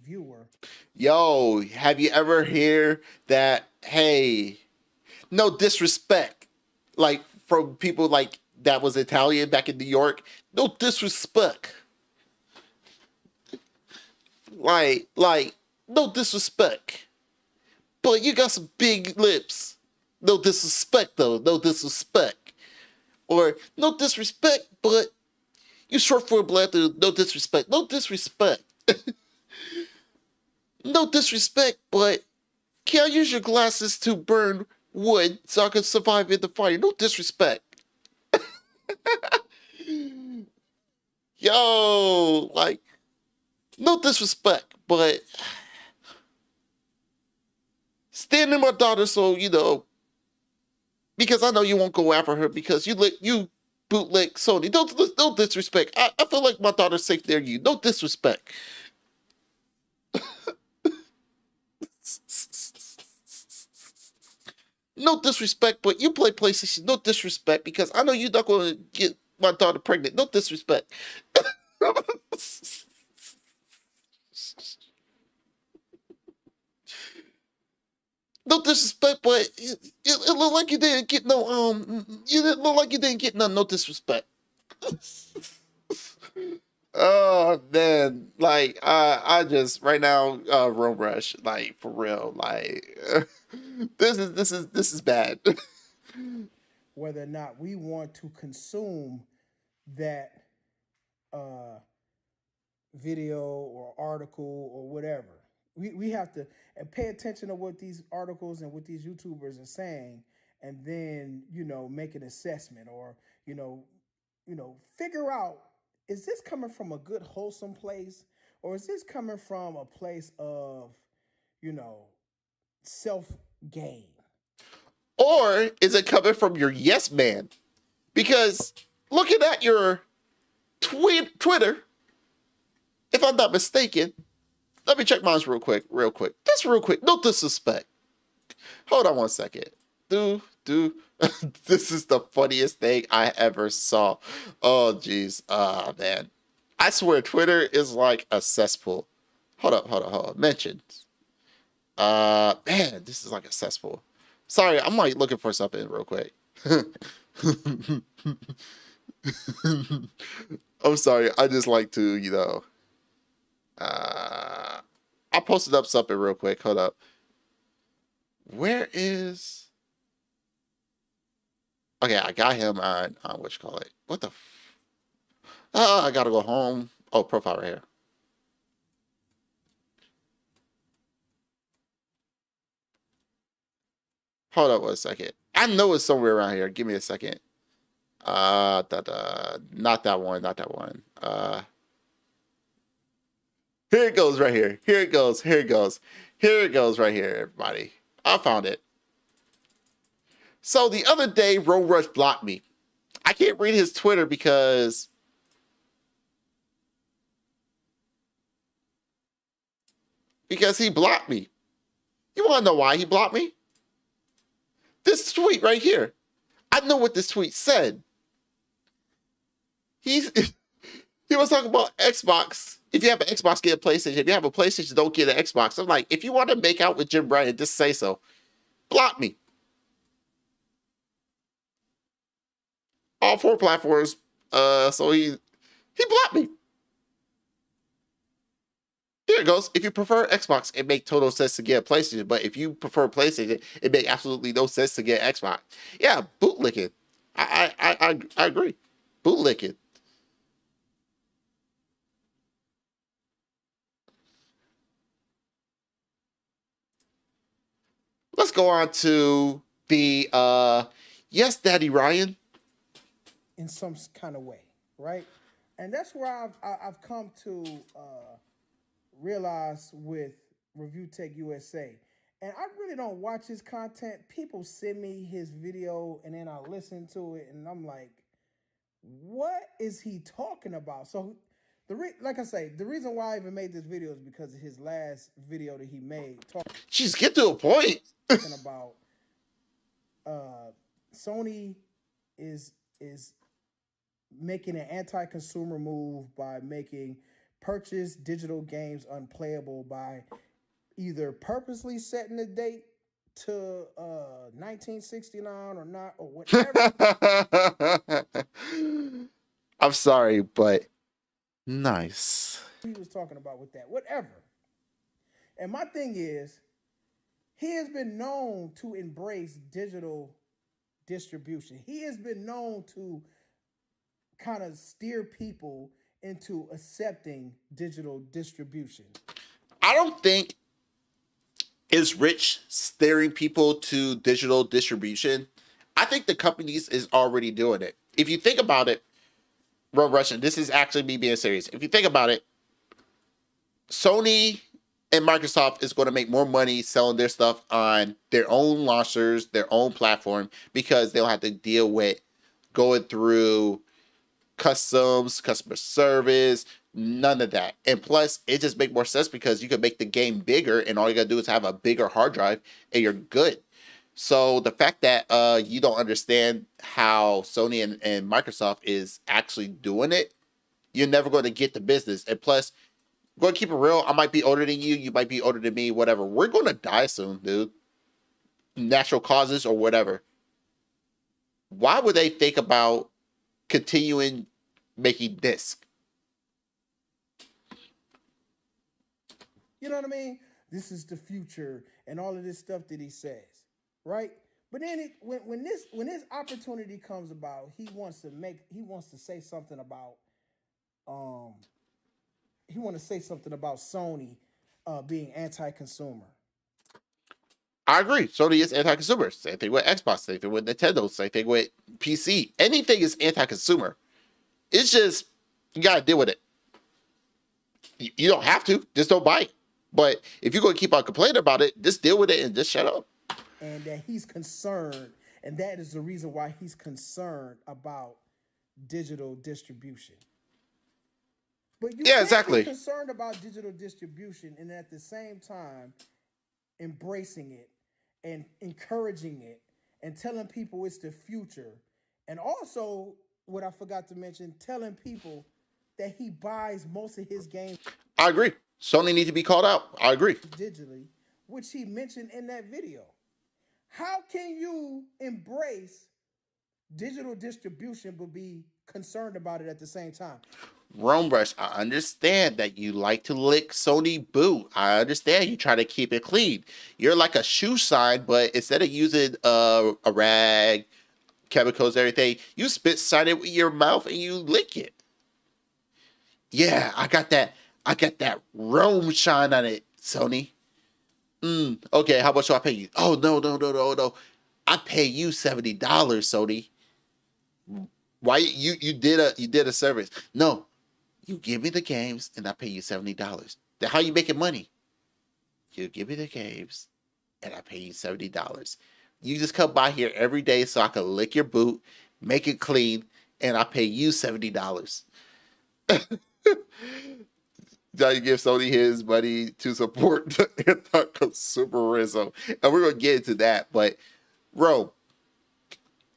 H: viewer.
A: Yo, have you ever heard that, hey, no disrespect, like from people like that was Italian back in New York? No disrespect. Like, no disrespect. But you got some big lips. No disrespect, though. No disrespect. Or, no disrespect, but you short for a black dude. No disrespect. No disrespect. No disrespect, but can I use your glasses to burn wood so I can survive in the fire? No disrespect. Yo, like, no disrespect, but stand in my daughter so, because I know you won't go after her because you bootleg Sony. Don't disrespect. I feel like my daughter's safe near you. No disrespect. No disrespect, but you play PlayStation. No disrespect, because I know you're not going to get my daughter pregnant. No disrespect. No disrespect, but it looked like you didn't get no no disrespect. Oh man, like I just right now, Rome Rush, like for real, like this is bad.
H: Whether or not we want to consume that video or article or whatever. We have to pay attention to what these articles and what these YouTubers are saying, and then make an assessment, or figure out, is this coming from a good wholesome place, or is this coming from a place of self gain,
A: or is it coming from your yes man? Because looking at your Twitter, if I'm not mistaken, let me check mine real quick. Just real quick. No disrespect. Hold on one second. This is the funniest thing I ever saw. Oh, jeez. Man. I swear Twitter is like a cesspool. Hold up. Mentions. Man, this is like a cesspool. Sorry, I'm like looking for something real quick. I'm sorry. I just like to, I posted up something real quick. Hold up. Where is... Okay, I got him on what you call it. What the... I gotta go home. Oh, profile right here. Hold up one second. I know it's somewhere around here. Give me a second. Not that one. Here it goes right here. Here it goes right here, everybody. I found it. So the other day, Rome Rush blocked me. I can't read his Twitter because Because he blocked me. You want to know why he blocked me? This tweet right here. I know what this tweet said. He was talking about Xbox. If you have an Xbox, get a PlayStation. If you have a PlayStation, don't get an Xbox. I'm like, if you want to make out with Jim Bryan, just say so. Block me. All 4 platforms. So he blocked me. Here it goes. If you prefer Xbox, it makes total sense to get a PlayStation. But if you prefer PlayStation, it makes absolutely no sense to get Xbox. Yeah, bootlicking. I agree. Bootlicking. Let's go on to the Yes, Daddy Ryan.
H: In some kind of way, right? And that's where I've come to realize with Review Tech USA. And I really don't watch his content. People send me his video and then I listen to it and I'm like, what is he talking about? So like I say, the reason why I even made this video is because of his last video that he made.
A: Jeez, get to a point.
H: Talking about Sony is making an anti-consumer move by making purchase digital games unplayable by either purposely setting the date to 1969 or not, or whatever.
A: I'm sorry, but nice.
H: He was talking about with that, whatever. And my thing is, he has been known to embrace digital distribution. He has been known to kind of steer people into accepting digital distribution.
A: I don't think it's Rich steering people to digital distribution. I think the companies is already doing it. If you think about it, Ron Russian, this is actually me being serious. If you think about it, Sony and Microsoft is going to make more money selling their stuff on their own launchers, their own platform, because they'll have to deal with going through customs, customer service, none of that. And plus, it just makes more sense because you can make the game bigger and all you gotta do is have a bigger hard drive and you're good. So the fact that you don't understand how Sony and Microsoft is actually doing it, you're never going to get the business. And plus, going to keep it real, I might be older than you, you might be older than me, whatever. We're going to die soon, dude. Natural causes or whatever. Why would they think about continuing making disc?
H: You know what I mean? This is the future and all of this stuff that he says, right? But then when this opportunity comes about, he wants to say something about Sony being anti-consumer.
A: I agree. Sony is anti-consumer. Same thing with Xbox. Same thing with Nintendo. Same thing with PC. Anything is anti-consumer. It's just, you got to deal with it. You don't have to. Just don't buy it. But if you're going to keep on complaining about it, just deal with it and just shut up.
H: And that he's concerned, and that is the reason why he's concerned about digital distribution. But you can't be concerned about digital distribution and at the same time embracing it and encouraging it and telling people it's the future. And also, what I forgot to mention, telling people that he buys most of his games.
A: I agree. Sony need to be called out. I agree.
H: Digitally, which he mentioned in that video. How can you embrace digital distribution but be concerned about it at the same time?
A: Rome Brush, I understand that you like to lick Sony boot. I understand you try to keep it clean. You're like a shoe shine, but instead of using a rag, chemicals, everything, you spit shine it with your mouth and you lick it. Yeah, I got that Rome shine on it, Sony. Okay, how much do I pay you? Oh, no. I pay you $70, Sony. Why you did a service? No, you give me the games and I pay you $70. Then how you making money? You give me the games and I pay you $70. You just come by here every day so I can lick your boot, make it clean, and I pay you $70. Johnny gives Sony his money to support the anti-consumerism. And we're going to get into that. But, bro,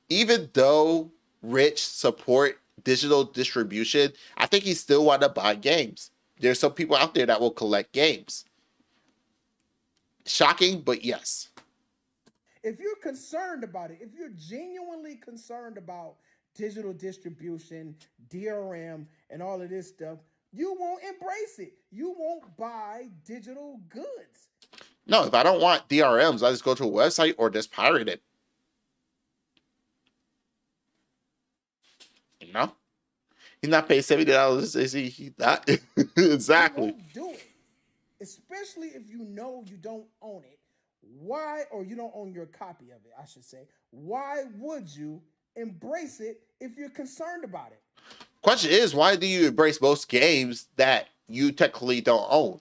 A: even though Rich support digital distribution, I think he still want to buy games. There's some people out there that will collect games. Shocking, but yes.
H: If you're concerned about it, if you're genuinely concerned about digital distribution, DRM, and all of this stuff, you won't embrace it. You won't buy digital goods.
A: No, if I don't want DRMs, I just go to a website or just pirate it. You know? He's not paying $70, is he? He's not. Exactly.
H: You won't do it. Especially if you know you don't own it. Why, or you don't own your copy of it, I should say. Why would you embrace it if you're concerned about it?
A: Question is, why do you embrace most games that you technically don't own?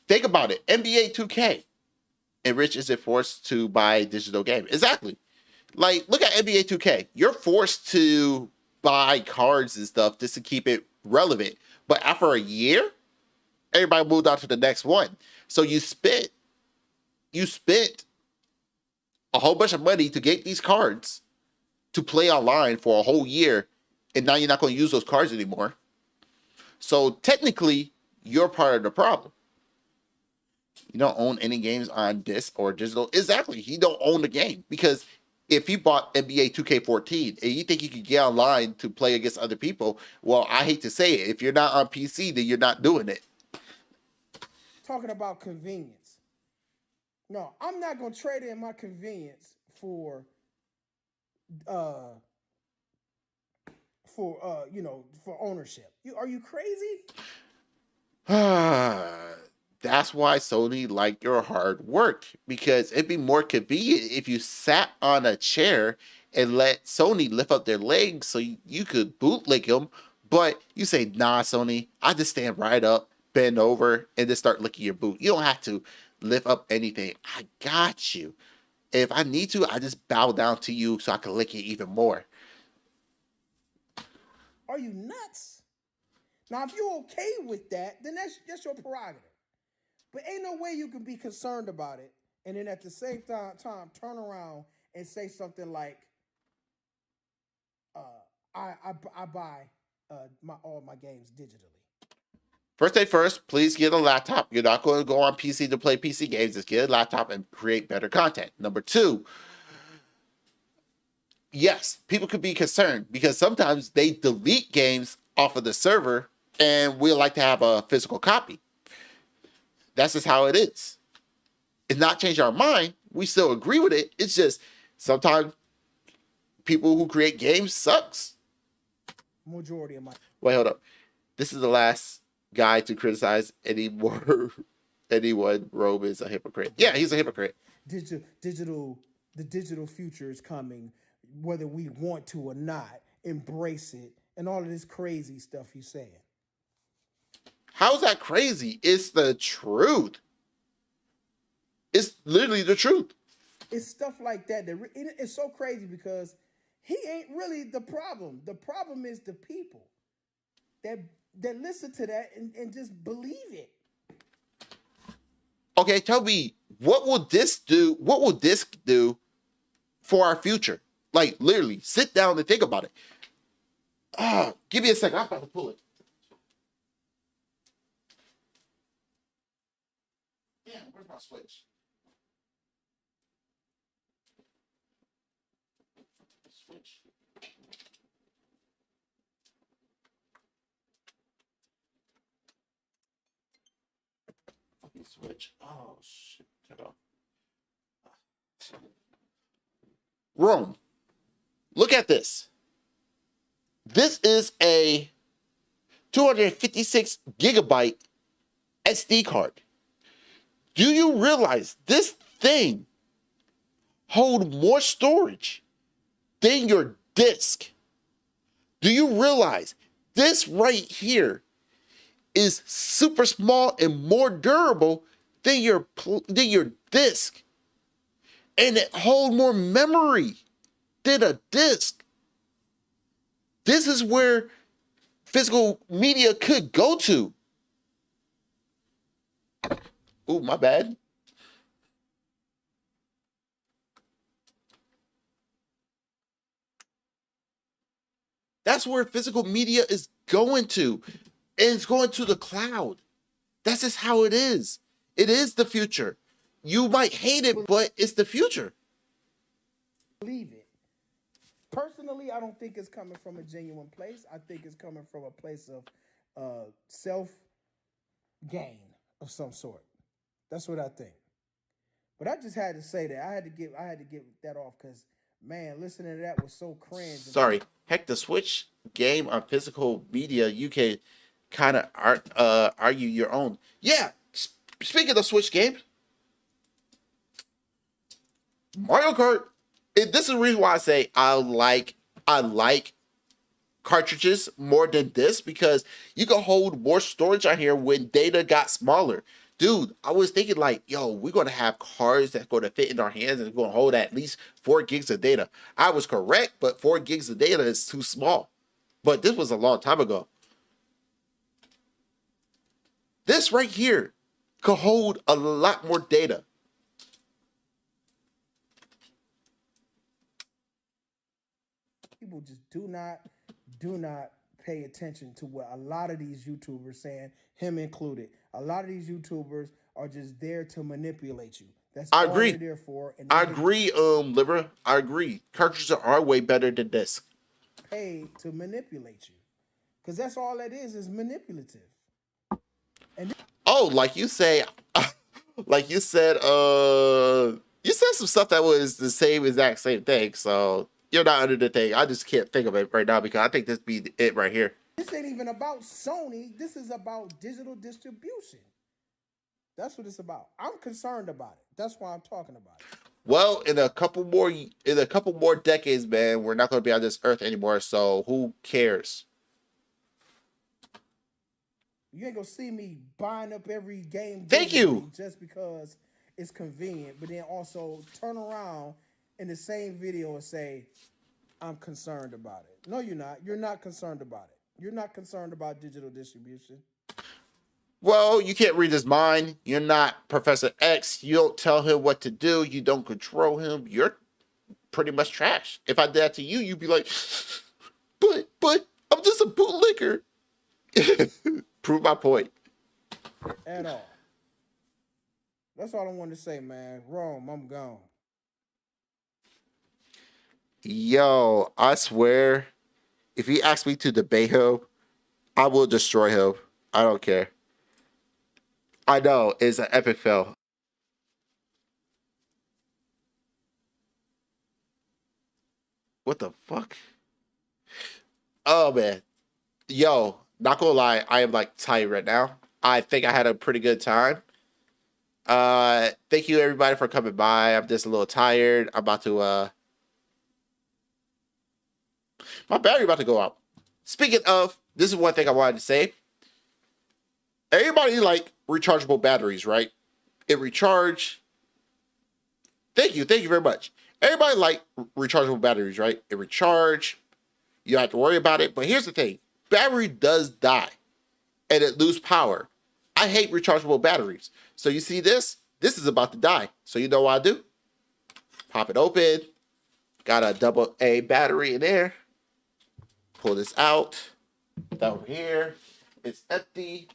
A: Think about it. NBA 2K. And Rich isn't forced to buy a digital game. Exactly. Like, look at NBA 2K. You're forced to buy cards and stuff just to keep it relevant. But after a year, everybody moved on to the next one. So you spent a whole bunch of money to get these cards to play online for a whole year, and now you're not going to use those cards anymore. So technically, you're part of the problem. You don't own any games on disc or digital. Exactly. You don't own the game, because if you bought NBA 2K14 and you think you could get online to play against other people, well, I hate to say it. If you're not on PC, then you're not doing it.
H: Talking about convenience. No, I'm not going to trade in my convenience for ownership. Are you crazy?
A: That's why Sony liked your hard work, because it'd be more convenient if you sat on a chair and let Sony lift up their legs so you could bootleg them. But you say, nah, Sony, I just stand right up, bend over, and just start licking your boot. You don't have to lift up anything. I got you. If I need to, I just bow down to you so I can lick it even more.
H: Are you nuts? Now, if you're okay with that, then that's your prerogative. But ain't no way you can be concerned about it and then at the same time turn around and say something like, I buy all my games digitally.
A: First thing first, please get a laptop. You're not going to go on PC to play PC games. Just get a laptop and create better content. Number two, yes, people could be concerned because sometimes they delete games off of the server and we like to have a physical copy. That's just how it is. It's not changing our mind. We still agree with it. It's just sometimes people who create games sucks.
H: Majority of my...
A: Wait, hold up. This is the last guy to criticize anyone. Robe is a hypocrite. Yeah, he's a hypocrite.
H: The digital future is coming, whether we want to or not. Embrace it, and all of this crazy stuff he's saying.
A: How's that crazy? It's the truth. It's literally the truth.
H: It's stuff like that it's so crazy because he ain't really the problem. The problem is the people that listen to that and just believe it.
A: Okay, tell me, what will this do? What will this do for our future? Like, literally, sit down and think about it. Give me a second. I'm about to pull it. Damn, where's my switch? Switch. Fucking switch. Oh, shit. Get off. Rome. Look at this. This is a 256 gigabyte SD card. Do you realize this thing holds more storage than your disk? Do you realize this right here is super small and more durable than your disk? And it holds more memory than a disk. This is where physical media could go to. Ooh, my bad. That's where physical media is going to. And it's going to the cloud. That's just how it is. It is the future. You might hate it, but it's the future.
H: Believe it. Personally, I don't think it's coming from a genuine place. I think it's coming from a place of self gain of some sort. That's what I think. But I just had to say that. I had to get that off because man, listening to that was so cringe.
A: Sorry. Heck, the Switch game on physical media, you can kind of argue your own. Yeah. Speaking of Switch games, Mario Kart. This is the reason why I say I like cartridges more than this, because you can hold more storage on here when data got smaller. Dude, I was thinking like, yo, we're going to have cards that's going to fit in our hands and it's going to hold at least 4 gigs of data. I was correct, but 4 gigs of data is too small. But this was a long time ago. This right here could hold a lot more data.
H: People just do not pay attention to what a lot of these YouTubers saying, him included. A lot of these YouTubers are just there to manipulate you. That's all they're there for. And
A: I agree, Libra. I agree. Cartridges are way better than disc.
H: Paid to manipulate you, because that's all that is manipulative. And
A: like you say, like you said some stuff that was the exact same thing. So you're not under the thing. I just can't think of it right now because I think this be it right here.
H: This ain't even about Sony. This is about digital distribution. That's what it's about. I'm concerned about it. That's why I'm talking about it.
A: Well, in a couple more decades, man, we're not going to be on this earth anymore. So who cares?
H: You ain't gonna see me buying up every game.
A: Thank you.
H: Just because it's convenient, but then also turn around in the same video and say, I'm concerned about it. No, you're not. You're not concerned about it. You're not concerned about digital distribution.
A: Well, you can't read his mind. You're not Professor X. You don't tell him what to do. You don't control him. You're pretty much trash. If I did that to you, you'd be like, but I'm just a bootlicker. Prove my point.
H: At all. That's all I wanted to say, man. Rome, I'm gone.
A: Yo, I swear, if he asks me to debate him, I will destroy him. I don't care. I know, it's an epic fail. What the fuck? Oh, man. Yo, not gonna lie, I am like tired right now. I think I had a pretty good time. Thank you everybody for coming by. I'm just a little tired. I'm about to my battery about to go out. Speaking of, this is one thing I wanted to say. Everybody like rechargeable batteries, right? It recharge. Thank you very much. Everybody like rechargeable batteries, right? It recharge. You don't have to worry about it. But here's the thing. Battery does die and it lose power. I hate rechargeable batteries. So you see this? This is about to die. So you know what I do? Pop it open. Got a AA battery in there. Pull this out. Down here. It's empty.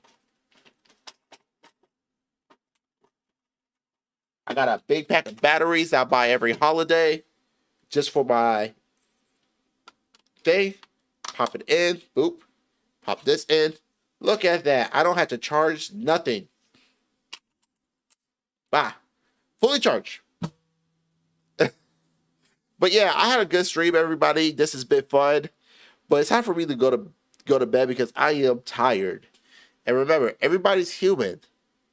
A: I got a big pack of batteries I buy every holiday just for my thing. Pop it in. Boop. Pop this in. Look at that. I don't have to charge nothing. Bye. Fully charged. But yeah, I had a good stream, everybody. This has been fun. But it's time for me to go to bed because I am tired. And remember, everybody's human.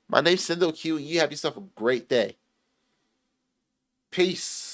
A: My name's Sendou Q. You have yourself a great day. Peace.